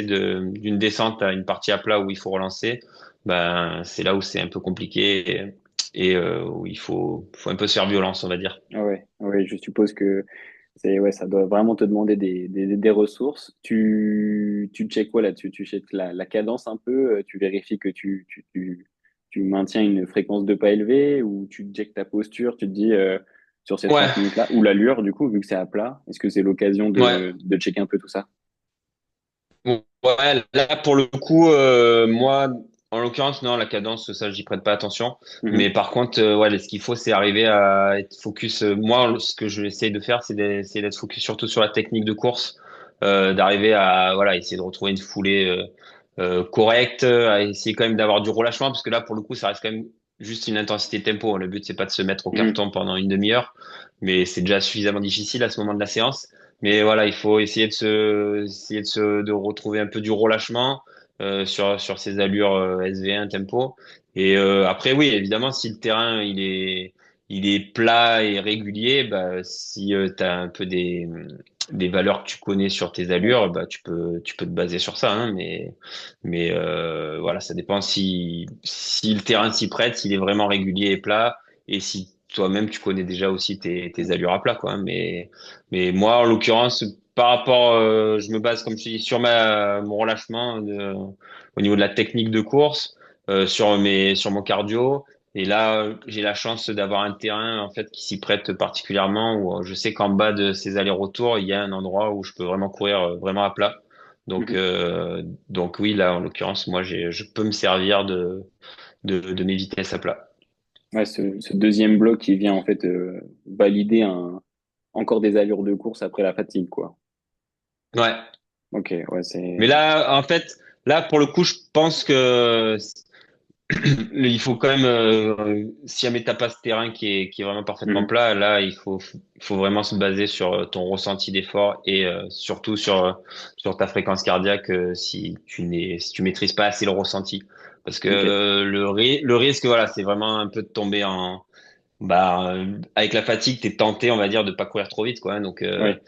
d'une descente à une partie à plat où il faut relancer, ben c'est là où c'est un peu compliqué où il faut un peu se faire violence, on va dire. Ah ouais, ouais, je suppose que ouais, ça doit vraiment te demander des ressources. Tu checkes quoi là-dessus? Tu checkes la cadence un peu, tu vérifies que tu maintiens une fréquence de pas élevée ou tu checkes ta posture, tu te dis sur ces Ouais, 30 minutes-là, ou l'allure du coup, vu que c'est à plat, est-ce que c'est l'occasion ouais. de checker un peu tout ça? Bon, ouais, là pour le coup, moi, en l'occurrence, non, la cadence, ça, j'y prête pas attention. Mais Mhm. par contre, ouais, ce qu'il faut, c'est arriver à être focus. Moi, ce que je essaye de faire, c'est d'essayer d'être focus surtout sur la technique de course, d'arriver à, voilà, essayer de retrouver une foulée correcte, à essayer quand même d'avoir du relâchement, parce que là, pour le coup, ça reste quand même juste une intensité tempo. Le but, c'est pas de se mettre au Mhm. carton pendant une demi-heure, mais c'est déjà suffisamment difficile à ce moment de la séance. Mais voilà, il faut essayer de retrouver un peu du relâchement sur ces allures SV1 tempo. Et après, oui, évidemment, si le terrain il est plat et régulier, bah si tu as un peu des valeurs que tu connais sur tes Ouais. allures, bah tu peux te baser sur ça, hein, mais voilà, ça dépend si le terrain s'y prête, s'il est vraiment régulier et plat, et si toi-même tu connais déjà aussi tes allures à plat, quoi, hein. Mais moi, en l'occurrence, par rapport, je me base, comme je dis, sur mon relâchement au niveau de la technique de course, sur mon cardio. Et là, j'ai la chance d'avoir un terrain, en fait, qui s'y prête particulièrement, où je sais qu'en bas de ces allers-retours, il y a un endroit où je peux vraiment courir vraiment à plat. Donc, Mhm. euh, donc oui, là, en l'occurrence, moi, je peux me servir de mes vitesses à plat. Ouais, ce deuxième bloc qui vient en fait valider encore des allures de course après la fatigue, quoi. Ouais. Ok, ouais, Mais c'est. là, en fait, là, pour le coup, je pense que il faut quand même, si jamais t'as pas ce terrain qui est vraiment parfaitement Mhm. plat, là, il faut vraiment se baser sur ton ressenti d'effort et surtout sur ta fréquence cardiaque si tu maîtrises pas assez le ressenti. Parce que Ok. le risque, voilà, c'est vraiment un peu de tomber avec la fatigue, t'es tenté, on va dire, de pas courir trop vite, quoi, hein. Donc, Ouais.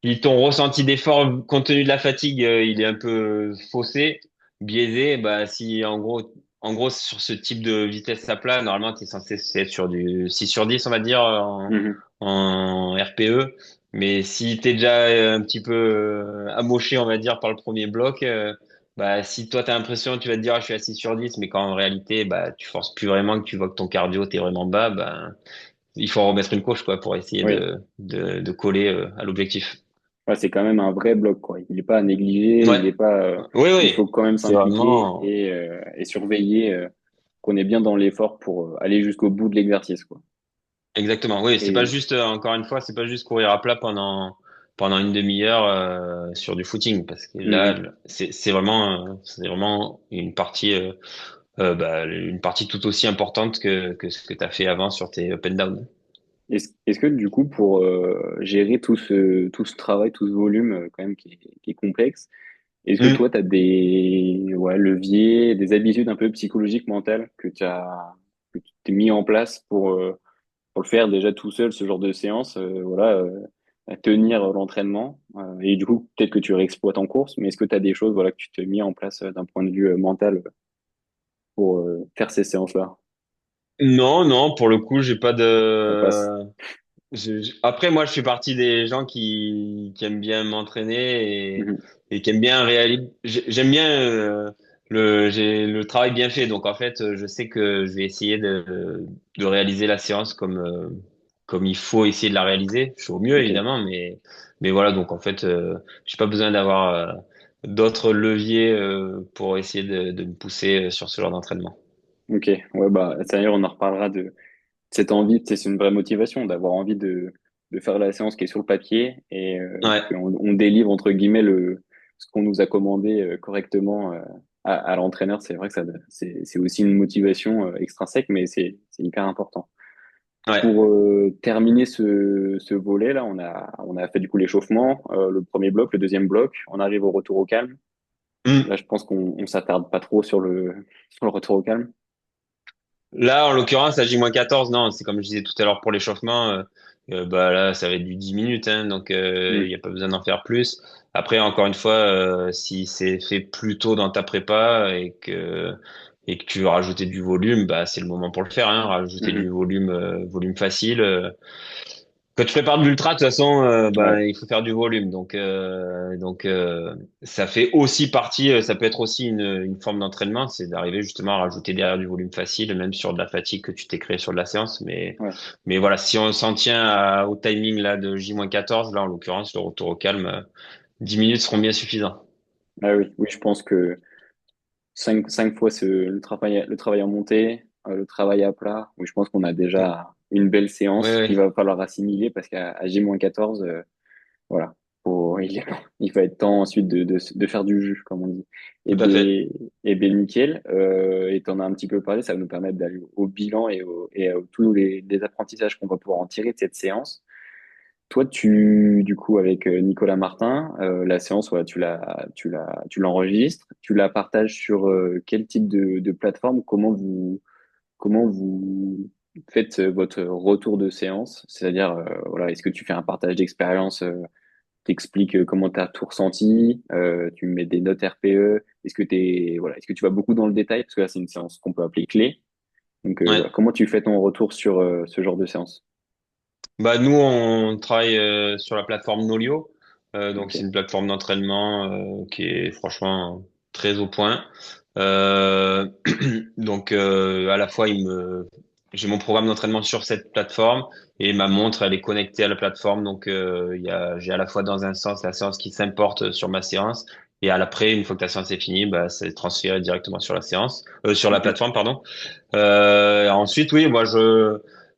si ton ressenti d'effort compte tenu de la fatigue, il est un peu faussé, biaisé, bah si en gros sur ce type de vitesse à plat, normalement tu es censé être sur du 6 sur 10 on va dire Mhm. en RPE, mais si tu es déjà un petit peu amoché on va dire par le premier bloc, bah si toi tu as l'impression tu vas te dire ah, je suis à 6 sur 10 mais quand en réalité bah tu forces plus vraiment que tu vois que ton cardio t'es vraiment bas, bah il faut en remettre une couche quoi pour essayer Oui. de coller à l'objectif. Ouais, c'est quand même un vrai bloc, quoi. Il n'est pas à négliger, Ouais, il est pas. oui, Il faut oui, quand même c'est s'impliquer vraiment. et surveiller qu'on est bien dans l'effort pour aller jusqu'au bout de l'exercice, quoi. Exactement, oui, c'est pas Et juste, encore une fois, c'est pas juste courir à plat pendant une demi-heure sur du footing, parce que là, mhm. c'est vraiment une partie tout aussi importante que ce que tu as fait avant sur tes up and down. Est-ce que du coup, pour gérer tout ce travail, tout ce volume quand même qui est complexe, Est-ce que Hmm. toi, tu as des leviers, des habitudes un peu psychologiques, mentales que tu t'es mis en place pour le faire déjà tout seul, ce genre de séance, à tenir l'entraînement. Et du coup, peut-être que tu réexploites en course, mais est-ce que tu as des choses que tu t'es mis en place d'un point de vue mental pour faire ces séances-là? Non, non, pour le coup, j'ai pas Ça passe. de. Après, moi, je fais partie des gens qui aiment bien m'entraîner Mhm. et qui aiment bien réaliser. J'aime bien j'ai le travail bien fait. Donc, en fait, je sais que je vais essayer de réaliser la séance comme il faut essayer de la réaliser. Je fais au mieux, Ok, évidemment, mais voilà. Donc, en fait, j'ai pas besoin d'avoir d'autres leviers pour essayer de me pousser sur ce genre d'entraînement. ok. Ouais, bah, d'ailleurs, on en reparlera de cette envie, tu sais, c'est une vraie motivation d'avoir envie de faire la séance qui est sur le papier et Ouais, qu'on on délivre, entre guillemets, ce qu'on nous a commandé correctement à l'entraîneur. C'est vrai que c'est aussi une motivation extrinsèque, mais c'est hyper important. ouais. Pour terminer ce volet-là, on a fait du coup l'échauffement, le premier bloc, le deuxième bloc. On arrive au retour au calme. Là, Hmm. je pense qu'on s'attarde pas trop sur le retour au calme. Là, en l'occurrence, à J-14, non, c'est comme je disais tout à l'heure pour l'échauffement, bah là, ça va être du 10 minutes, hein, donc il Hmm. n'y a pas besoin d'en faire plus. Après, encore une fois, si c'est fait plus tôt dans ta prépa et que tu veux rajouter du volume, bah c'est le moment pour le faire, hein, rajouter du Mhm. volume, volume facile. Quand tu prépares de l'ultra, de toute façon, Ouais, bah, il faut faire du volume. Ça fait aussi partie, ça peut être aussi une forme d'entraînement, c'est d'arriver justement à rajouter derrière du volume facile, même sur de la fatigue que tu t'es créé sur de la séance. ouais. Mais voilà, si on s'en tient au timing là de J-14, là en l'occurrence, le retour au calme, 10 minutes seront bien suffisants. Ah oui, oui, je pense que cinq fois le travail en montée, le travail à plat. Oui, je pense qu'on a Mm. déjà une belle Oui, séance qu'il oui, va falloir assimiler parce qu'à J-14, voilà, il va être temps ensuite de faire du jus, comme on dit. Et tout à fait. ben, et ben nickel. Et t'en as un petit peu parlé, ça va nous permettre d'aller au bilan et à tous les apprentissages qu'on va pouvoir en tirer de cette séance. Toi, du coup, avec Nicolas Martin, la séance, voilà, tu l'enregistres, tu la partages sur quel type de plateforme, comment vous faites votre retour de séance, c'est-à-dire, voilà, est-ce que tu fais un partage d'expérience, t'expliques comment tu as tout ressenti, tu mets des notes RPE, est-ce que tu vas beaucoup dans le détail, parce que là, c'est une séance qu'on peut appeler clé. Donc, Ouais. voilà, comment tu fais ton retour sur ce genre de séance? Bah nous on travaille sur la plateforme Nolio, donc c'est Ok. une plateforme d'entraînement qui est franchement très au point. Euh, à la fois j'ai mon programme d'entraînement sur cette plateforme et ma montre elle est connectée à la plateforme, donc j'ai à la fois dans un sens la séance qui s'importe sur ma séance et à l'après une fois que ta séance est finie, bah c'est transféré directement sur la séance, sur la Ok. plateforme pardon. Ensuite, oui,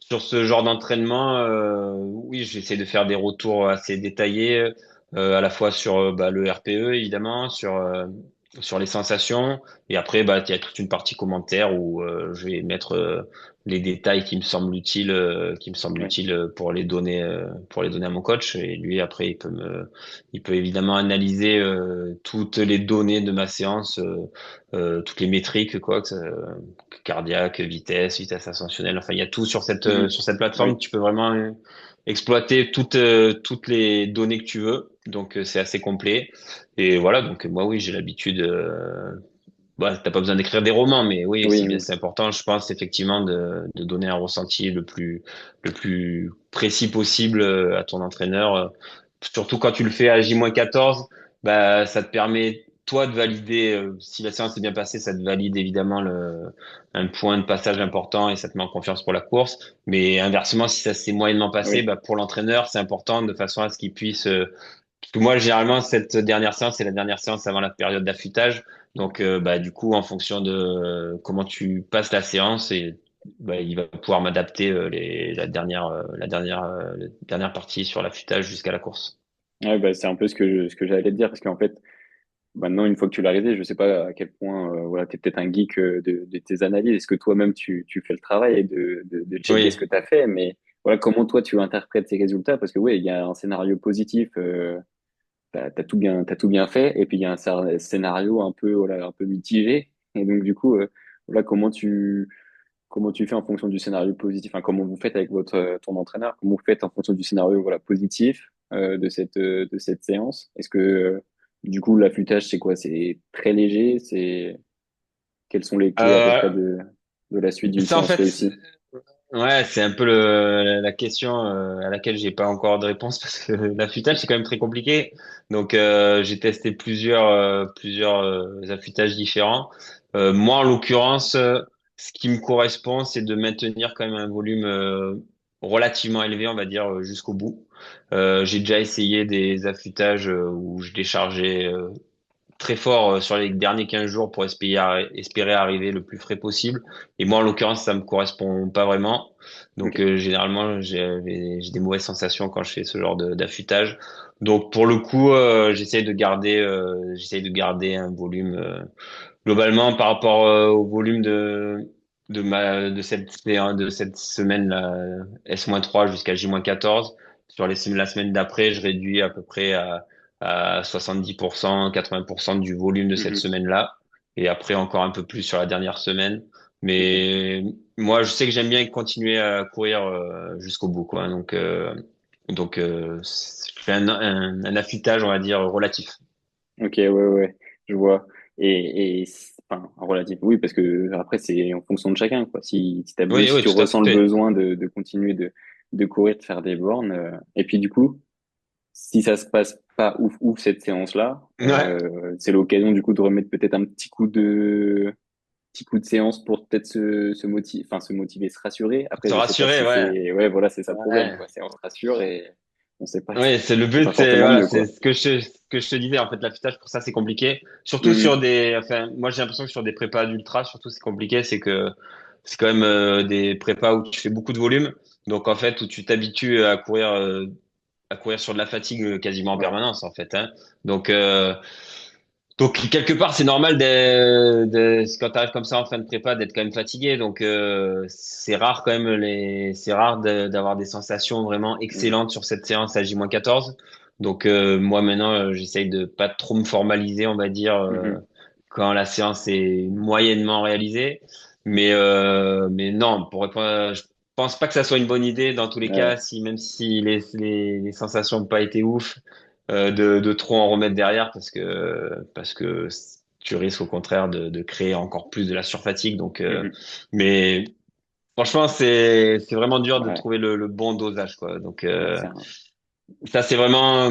sur ce genre d'entraînement, oui, j'essaie de faire des retours assez détaillés, à la fois sur bah, le RPE évidemment, sur les sensations, et après, bah, il y a toute une partie commentaire où je vais mettre les détails qui me semblent Ouais. utiles pour les donner à mon coach, et lui après, il peut évidemment analyser toutes les données de ma séance, toutes les métriques quoi, cardiaque, vitesse ascensionnelle. Enfin, il y a tout Mhm. sur cette plateforme. Oui. Tu peux vraiment exploiter toutes les données que tu veux. Donc, c'est assez complet. Et voilà. Donc, moi, oui, j'ai l'habitude. Bah, t'as pas besoin d'écrire des romans, mais oui, Oui, oui. c'est important, je pense, effectivement, de donner un ressenti le plus précis possible à ton entraîneur. Surtout quand tu le fais à J-14, bah, ça te permet, toi, de valider, si la séance est bien passée, ça te valide évidemment un point de passage important et ça te met en confiance pour la course. Mais inversement, si ça s'est moyennement passé, Oui. bah, pour l'entraîneur, c'est important de façon à ce qu'il puisse, parce que moi, généralement, cette dernière séance, c'est la dernière séance avant la période d'affûtage. Donc, bah, du coup, en fonction de comment tu passes la séance, bah, il va pouvoir m'adapter la dernière partie sur l'affûtage jusqu'à la course. Ouais, bah, c'est un peu ce que j'allais te dire, parce qu'en fait, maintenant, une fois que tu l'as réalisé, je sais pas à quel point, voilà, tu es peut-être un geek de tes analyses. Est-ce que toi-même, tu fais le travail et de checker ce que Oui, tu as fait, mais voilà, comment toi, tu interprètes ces résultats? Parce que oui, il y a un scénario positif, t'as tout bien fait, et puis il y a un scénario un peu, voilà, un peu mitigé. Et donc, du coup, voilà, comment tu fais en fonction du scénario positif, enfin, comment vous faites avec ton entraîneur, comment vous faites en fonction du scénario, voilà, positif, de cette séance? Est-ce que, du coup, l'affûtage, c'est quoi? C'est très léger, quelles sont les clés à peu près Euh, de la suite d'une Ça, en séance fait, réussie? ouais, c'est un peu la question à laquelle j'ai pas encore de réponse parce que l'affûtage, c'est quand même très compliqué. Donc, j'ai testé plusieurs affûtages différents. Moi, en l'occurrence, ce qui me correspond, c'est de maintenir quand même un volume relativement élevé, on va dire, jusqu'au bout. J'ai déjà essayé des affûtages où je déchargeais très fort sur les derniers 15 jours pour espérer arriver le plus frais possible. Et moi, en l'occurrence, ça me correspond pas vraiment. Donc, Ok. généralement, j'ai des mauvaises sensations quand je fais ce genre d'affûtage. Donc, pour le coup, j'essaye de garder un volume globalement par rapport au volume de cette semaine là, S-3 jusqu'à J-14. Sur la semaine d'après, je réduis à peu près à 70%, 80% du volume de cette Mhm. semaine-là. Et après, encore un peu plus sur la dernière semaine. Ok. Mais moi, je sais que j'aime bien continuer à courir jusqu'au bout, quoi. Je fais un affûtage, on va dire, relatif. Ok, ouais, ouais, je vois. Enfin, relatif, oui, parce que après, c'est en fonction de chacun, quoi. Oui, Si oui, tu tout à ressens le fait. besoin de continuer de courir, de faire des bornes, et puis du coup, si ça se passe pas ouf ouf cette séance-là, Ouais, c'est l'occasion du coup de remettre peut-être un petit coup de séance pour peut-être se motiver, se rassurer. Après, se je sais pas rassurer, si ouais. ouais, voilà, c'est ça le problème, Ouais. quoi. C'est on se rassure et on sait pas, Oui, c'est le c'est but, pas forcément voilà, mieux, c'est quoi. ce que je te disais. En fait, l'affûtage pour ça, c'est compliqué. Surtout Mhm. enfin, moi, j'ai l'impression que sur des prépas d'ultra, surtout, c'est compliqué. C'est que c'est quand même des prépas où tu fais beaucoup de volume. Donc, en fait, où tu t'habitues à courir sur de la fatigue quasiment en Ouais. permanence, en fait, hein. Donc, euh, donc quelque part, c'est normal quand tu arrives comme ça en fin de prépa d'être quand même fatigué. Donc c'est rare quand même c'est rare d'avoir des sensations vraiment Mhm. excellentes sur cette séance à J-14. Donc moi maintenant, j'essaye de pas trop me formaliser, on va dire, Mhm. quand la séance est moyennement réalisée. Mais non, pour répondre, je pense pas que ça soit une bonne idée dans tous les cas, Ouais. si même si les sensations n'ont pas été ouf de trop en remettre derrière parce que tu risques au contraire de créer encore plus de la surfatigue. Donc, Mhm. mais franchement, c'est vraiment dur de Ouais. trouver le bon dosage, quoi. Donc, Ouais, c'est un... ça c'est vraiment,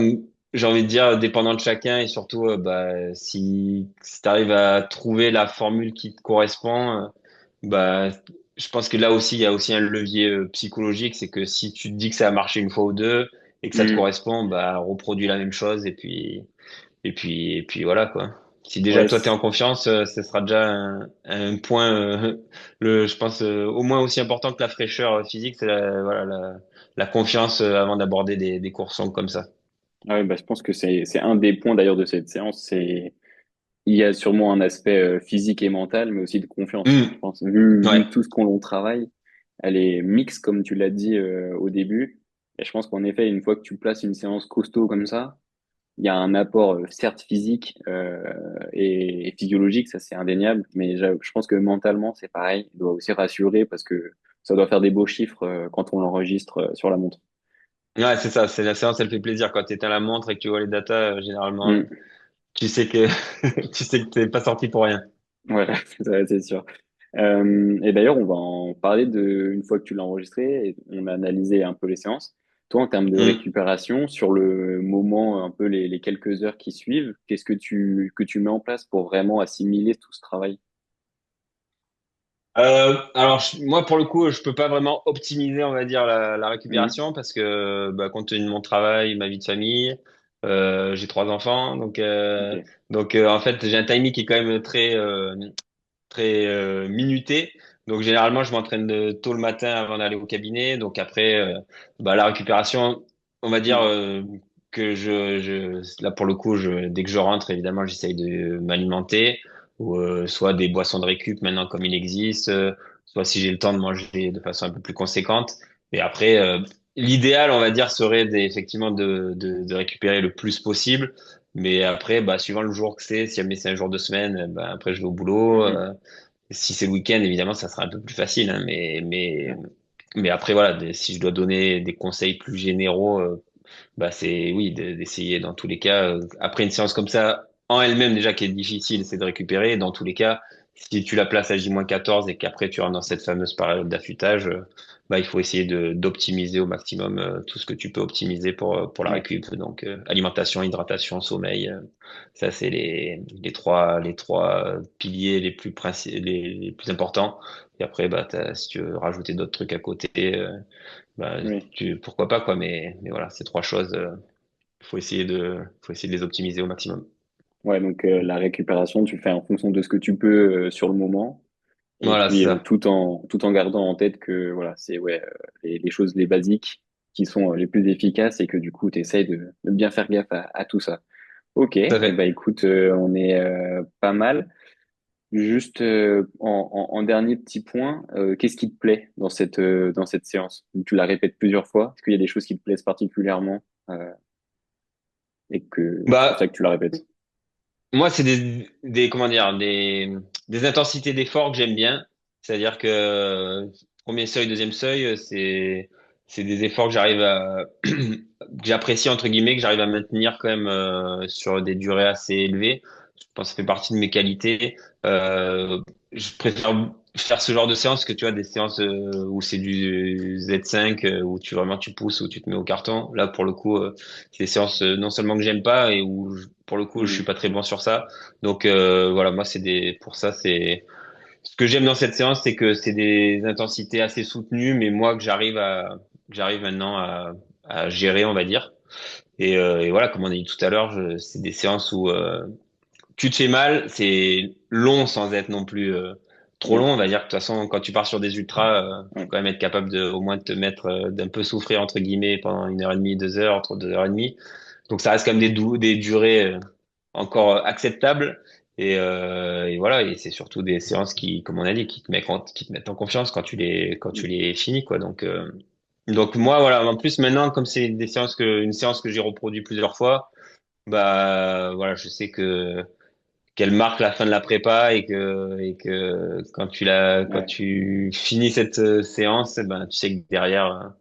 j'ai envie de dire, dépendant de chacun et surtout, bah, si tu arrives à trouver la formule qui te correspond, bah, je pense que là aussi, il y a aussi un levier psychologique, c'est que si tu te dis que ça a marché une fois ou deux et que ça te Mhm. correspond, bah, reproduis la même chose et puis voilà, quoi. Si déjà Ouais, toi t'es en confiance, ce sera déjà un point, je pense, au moins aussi important que la fraîcheur physique, c'est voilà, la confiance avant d'aborder des courses longues comme ça. ouais, bah, je pense que c'est un des points d'ailleurs de cette séance. Il y a sûrement un aspect physique et mental, mais aussi de confiance. Je Hmm. pense, Ouais. vu tout ce qu'on l'on travaille, elle est mixte, comme tu l'as dit au début. Et je pense qu'en effet, une fois que tu places une séance costaud comme ça, il y a un apport, certes physique et physiologique, ça c'est indéniable, mais je pense que mentalement, c'est pareil. Il doit aussi rassurer parce que ça doit faire des beaux chiffres quand on l'enregistre sur la montre. Ouais, c'est ça, c'est la séance, elle fait plaisir quand tu éteins la montre et que tu vois les datas, généralement, Mm. tu sais que tu sais que t'es pas sorti pour rien. Voilà, c'est sûr. Et d'ailleurs, on va en parler une fois que tu l'as enregistré et on a analysé un peu les séances. Toi, en termes de Hmm. récupération, sur le moment, un peu les quelques heures qui suivent, qu'est-ce que tu mets en place pour vraiment assimiler tout ce travail? Alors moi pour le coup je peux pas vraiment optimiser on va dire la Mhm. récupération parce que bah, compte tenu de mon travail, ma vie de famille, j'ai trois enfants Ok. en fait j'ai un timing qui est quand même très minuté. Donc généralement je m'entraîne tôt le matin avant d'aller au cabinet. Donc après bah, la récupération on va dire Mhm. que là pour le coup dès que je rentre évidemment j'essaye de m'alimenter ou soit des boissons de récup maintenant comme il existe, soit si j'ai le temps de manger de façon un peu plus conséquente. Et après l'idéal, on va dire, serait effectivement de récupérer le plus possible. Mais après, bah, suivant le jour que c'est, si jamais c'est un jour de semaine, bah, après je vais au boulot. Mhm. Si c'est le week-end, évidemment, ça sera un peu plus facile. Hein, mais après, voilà, si je dois donner des conseils plus généraux, bah c'est oui, d'essayer dans tous les cas. Après une séance comme ça, en elle-même déjà qui est difficile, c'est de récupérer. Dans tous les cas, si tu la places à J-14 et qu'apraprès tu rentres dans cette fameuse période d'affûtage, bah il faut essayer de d'optimiser au maximum tout ce que tu peux optimiser pour la Ouais. récup. Donc alimentation, hydratation, sommeil, ça c'est les trois piliers les plus importants. Et après bah si tu veux rajouter d'autres trucs à côté. Bah, Oui. pourquoi pas quoi, mais voilà, ces trois choses, faut essayer de les optimiser au maximum. Ouais, donc la récupération, tu le fais en fonction de ce que tu peux sur le moment, et Voilà, c'est puis ça. tout en gardant en tête que voilà, c'est ouais les choses les basiques qui sont les plus efficaces et que du coup tu essayes de bien faire gaffe à tout ça. Ok, Tout à et ben fait. écoute, on est pas mal. Juste en dernier petit point, qu'est-ce qui te plaît dans cette séance? Tu la répètes plusieurs fois. Est-ce qu'il y a des choses qui te plaisent particulièrement et que c'est pour ça Bah, que tu la répètes? moi, c'est comment dire, des intensités d'effort que j'aime bien. C'est-à-dire que premier seuil, deuxième seuil, c'est des efforts que que j'apprécie entre guillemets, que j'arrive à maintenir quand même sur des durées assez élevées. Je pense que ça fait partie de mes qualités. Je préfère faire ce genre de séance que tu vois des séances où c'est du Z5 où tu pousses où tu te mets au carton. Là, pour le coup, c'est des séances non seulement que j'aime pas et où pour le coup je suis Mhm. pas très bon sur ça. Donc voilà, moi pour ça c'est ce que j'aime dans cette séance, c'est que c'est des intensités assez soutenues, mais moi que j'arrive maintenant à gérer, on va dire. Et voilà, comme on a dit tout à l'heure, c'est des séances où tu te fais mal, c'est long sans être non plus trop long. Oui, On va dire que de toute façon, quand tu pars sur des ultras, faut ouais. quand même être capable de au moins de te mettre d'un peu souffrir entre guillemets pendant 1 heure et demie, 2 heures, entre 2 heures et demie. Donc ça reste quand même des durées encore acceptables. Et voilà, et c'est surtout des séances qui, comme on a dit, qui te mettent en confiance quand tu les finis, quoi. Donc moi, voilà. En plus, maintenant, comme c'est une séance que j'ai reproduit plusieurs fois, bah voilà, je sais que qu'elle marque la fin de la prépa et que quand Ouais. tu finis cette séance, eh ben tu sais que derrière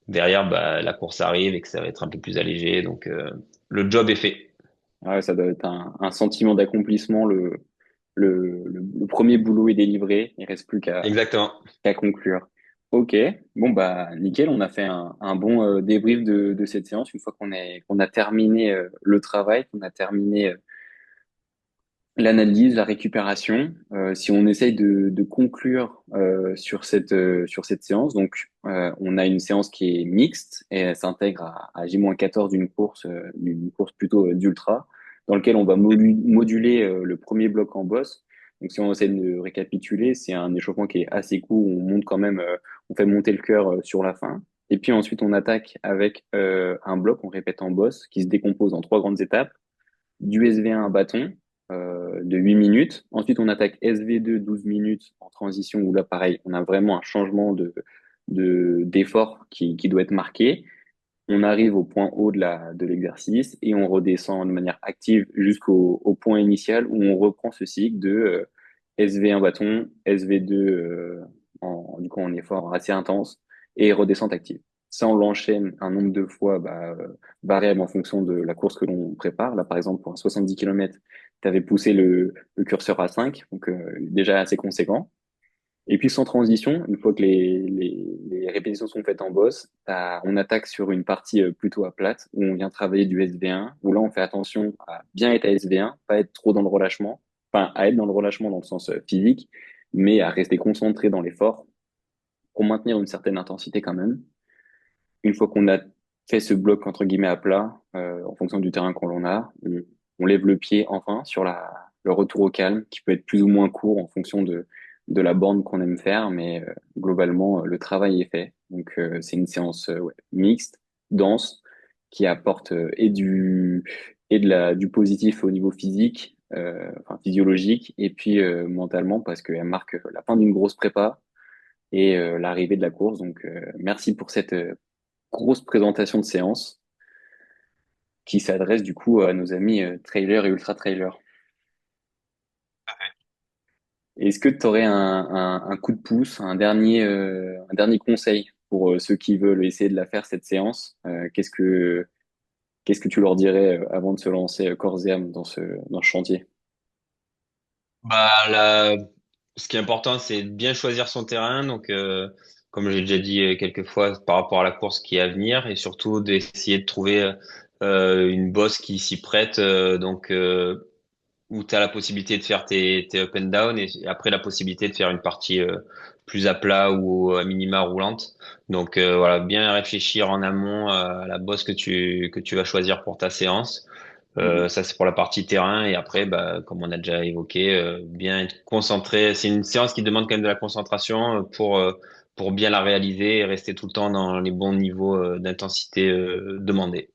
bah la course arrive et que ça va être un peu plus allégé. Donc le job est fait. Ouais, ça doit être un sentiment d'accomplissement. Le premier boulot est délivré. Il reste plus Exactement. qu'à conclure. Ok, bon bah nickel, on a fait un bon débrief de cette séance une fois qu'on a terminé le travail, qu'on a terminé l'analyse, la récupération. Si on essaye de conclure sur cette séance, donc on a une séance qui est mixte et elle s'intègre à J-14 d'une course plutôt d'ultra, dans lequel on va moduler le premier bloc en boss. Donc si on essaie de récapituler, c'est un échauffement qui est assez court, on monte quand même, on fait monter le cœur sur la fin. Et puis ensuite on attaque avec un bloc, on répète en boss, qui se décompose en trois grandes étapes du SV1 à bâton de 8 minutes. Ensuite, on attaque SV2 12 minutes en transition où là, pareil, on a vraiment un changement d'effort qui doit être marqué. On arrive au point haut de l'exercice et on redescend de manière active au point initial où on reprend ce cycle de SV1 bâton, SV2 du coup en effort assez intense et redescente active. Ça, on l'enchaîne un nombre de fois variable en fonction de la course que l'on prépare. Là, par exemple, pour un 70 km, tu avais poussé le curseur à 5, donc déjà assez conséquent. Et puis sans transition, une fois que les répétitions sont faites en boss, on attaque sur une partie plutôt à plate, où on vient travailler du SV1, où là on fait attention à bien être à SV1, pas être trop dans le relâchement, enfin à être dans le relâchement dans le sens physique, mais à rester concentré dans l'effort pour maintenir une certaine intensité quand même. Une fois qu'on a fait ce bloc entre guillemets à plat, en fonction du terrain qu'on a, on lève le pied enfin sur le retour au calme, qui peut être plus ou moins court en fonction de la borne qu'on aime faire, mais globalement, le travail est fait. Donc, c'est une séance ouais, mixte, dense, qui apporte du positif au niveau physique, enfin physiologique, et puis mentalement, parce qu'elle marque la fin d'une grosse prépa et l'arrivée de la course. Donc, merci pour cette grosse présentation de séance qui s'adresse du coup à nos amis trailers et ultra trailers. Est-ce que tu aurais un coup de pouce, un dernier conseil pour ceux qui veulent essayer de la faire cette séance? Qu'est-ce que tu leur dirais avant de se lancer corps et âme dans ce chantier? Bah, ce qui est important, c'est de bien choisir son terrain. Donc, comme j'ai déjà dit quelques fois, par rapport à la course qui est à venir, et surtout d'essayer de trouver une bosse qui s'y prête. Où tu as la possibilité de faire tes up and down et après la possibilité de faire une partie plus à plat ou à minima roulante. Donc voilà, bien réfléchir en amont à la bosse que tu vas choisir pour ta séance. Mhm. Ça c'est pour la partie terrain et après bah comme on a déjà évoqué, bien être concentré. C'est une séance qui demande quand même de la concentration pour bien la réaliser et rester tout le temps dans les bons niveaux d'intensité demandés.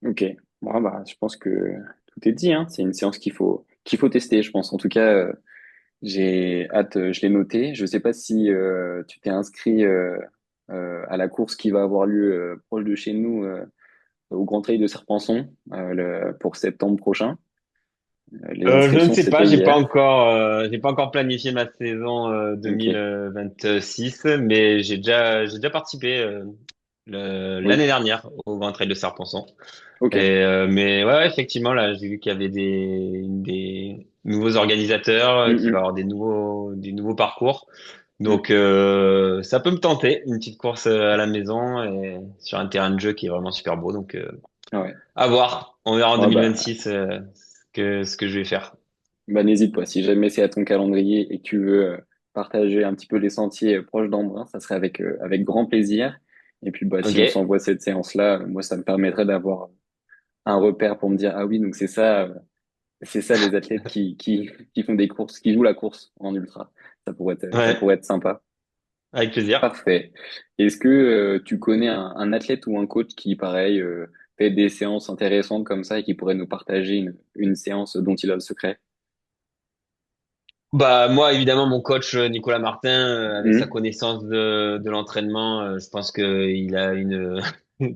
Ok, bon, bah, je pense que tout est dit, hein. C'est une séance qu'il faut tester, je pense. En tout cas, j'ai hâte, je l'ai noté. Je sais pas si tu t'es inscrit à la course qui va avoir lieu proche de chez nous au Grand Trail de Serpenson pour septembre prochain. Les Je ne inscriptions, sais pas, c'était hier. j'ai pas encore planifié ma saison Ok, 2026, mais j'ai déjà participé l'année oui, dernière au Grand Trail de Sarpenson. ok. Mais ouais, effectivement, là, j'ai vu qu'il y avait des nouveaux organisateurs, Mm, qu'il va y mm. avoir des nouveaux parcours. Mm. Donc, ça peut me tenter, une petite course à la maison et sur un terrain de jeu qui est vraiment super beau. Donc, Ouais. à voir. On verra en Ouais, bah, 2026 ce que je vais faire. bah, n'hésite pas. Si jamais c'est à ton calendrier et que tu veux partager un petit peu les sentiers proches d'Embrun, ça serait avec grand plaisir. Et puis, bah, si Ok. on s'envoie cette séance-là, moi, ça me permettrait d'avoir un repère pour me dire, ah oui, donc c'est ça les athlètes qui font des courses, qui jouent la course en ultra. Ça Ouais, pourrait être sympa. avec plaisir. Parfait. Est-ce que tu connais un athlète ou un coach qui, pareil, fait des séances intéressantes comme ça et qui pourrait nous partager une séance dont il a le secret? Bah moi évidemment mon coach Nicolas Martin avec sa Mhm. connaissance de l'entraînement, je pense que il a une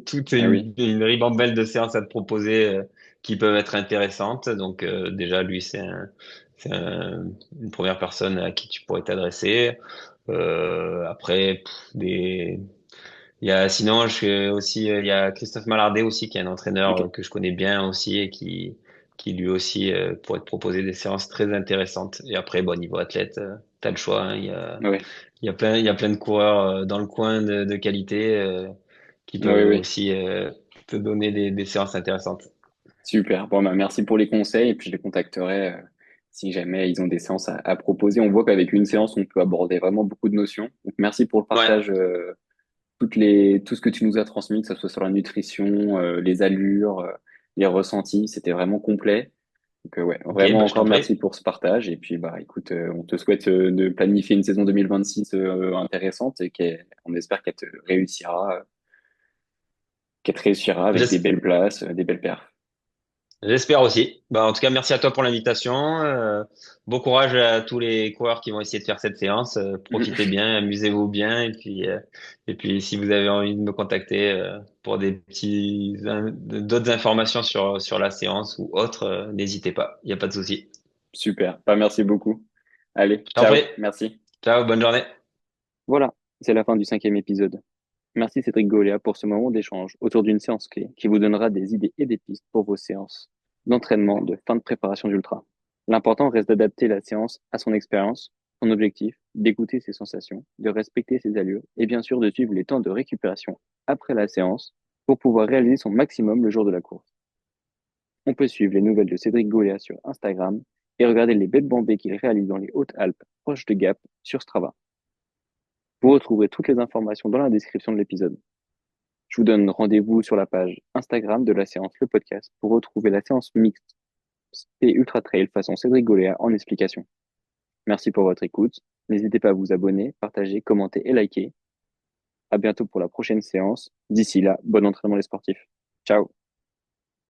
toute Ah oui, une ribambelle de séances à te proposer qui peuvent être intéressantes. Donc déjà lui une première personne à qui tu pourrais t'adresser. Après il y a sinon je fais aussi il y a Christophe Mallardet aussi qui est un entraîneur ok. que je connais bien aussi et qui lui aussi pourrait te proposer des séances très intéressantes. Et après bon niveau athlète, t'as le choix, hein. Oui, Il y a plein de coureurs dans le coin de qualité qui oui, peuvent oui. aussi te donner des séances intéressantes. Super. Bon, bah, merci pour les conseils et puis je les contacterai si jamais ils ont des séances à proposer. On voit qu'avec une séance, on peut aborder vraiment beaucoup de notions. Donc, merci pour le Ouais, partage, tout ce que tu nous as transmis, que ce soit sur la nutrition, les allures, les ressentis. C'était vraiment complet. Donc, ouais, ok, vraiment bah je encore t'en merci prie. pour ce partage. Et puis, bah, écoute, on te souhaite de planifier une saison 2026 intéressante et on espère qu'elle te réussira avec des J'es- belles places, des belles perfs. J'espère aussi. Bah, en tout cas, merci à toi pour l'invitation. Bon courage à tous les coureurs qui vont essayer de faire cette séance. Profitez bien, amusez-vous bien. Et puis, si vous avez envie de me contacter pour d'autres informations sur la séance ou autre, n'hésitez pas. Il n'y a pas de souci. Super. Bah, merci beaucoup. Allez, Je t'en ciao. prie. Merci. Ciao, bonne journée. Voilà, c'est la fin du cinquième épisode. Merci Cédric Golia pour ce moment d'échange autour d'une séance clé qui vous donnera des idées et des pistes pour vos séances d'entraînement de fin de préparation d'ultra. L'important reste d'adapter la séance à son expérience, son objectif, d'écouter ses sensations, de respecter ses allures et bien sûr de suivre les temps de récupération après la séance pour pouvoir réaliser son maximum le jour de la course. On peut suivre les nouvelles de Cédric Golia sur Instagram et regarder les bêtes bombées qu'il réalise dans les Hautes-Alpes proches de Gap sur Strava. Vous retrouverez toutes les informations dans la description de l'épisode. Je vous donne rendez-vous sur la page Instagram de la séance Le Podcast pour retrouver la séance mixte et Ultra Trail façon Cédric Goléa en explication. Merci pour votre écoute. N'hésitez pas à vous abonner, partager, commenter et liker. À bientôt pour la prochaine séance. D'ici là, bon entraînement les sportifs. Ciao.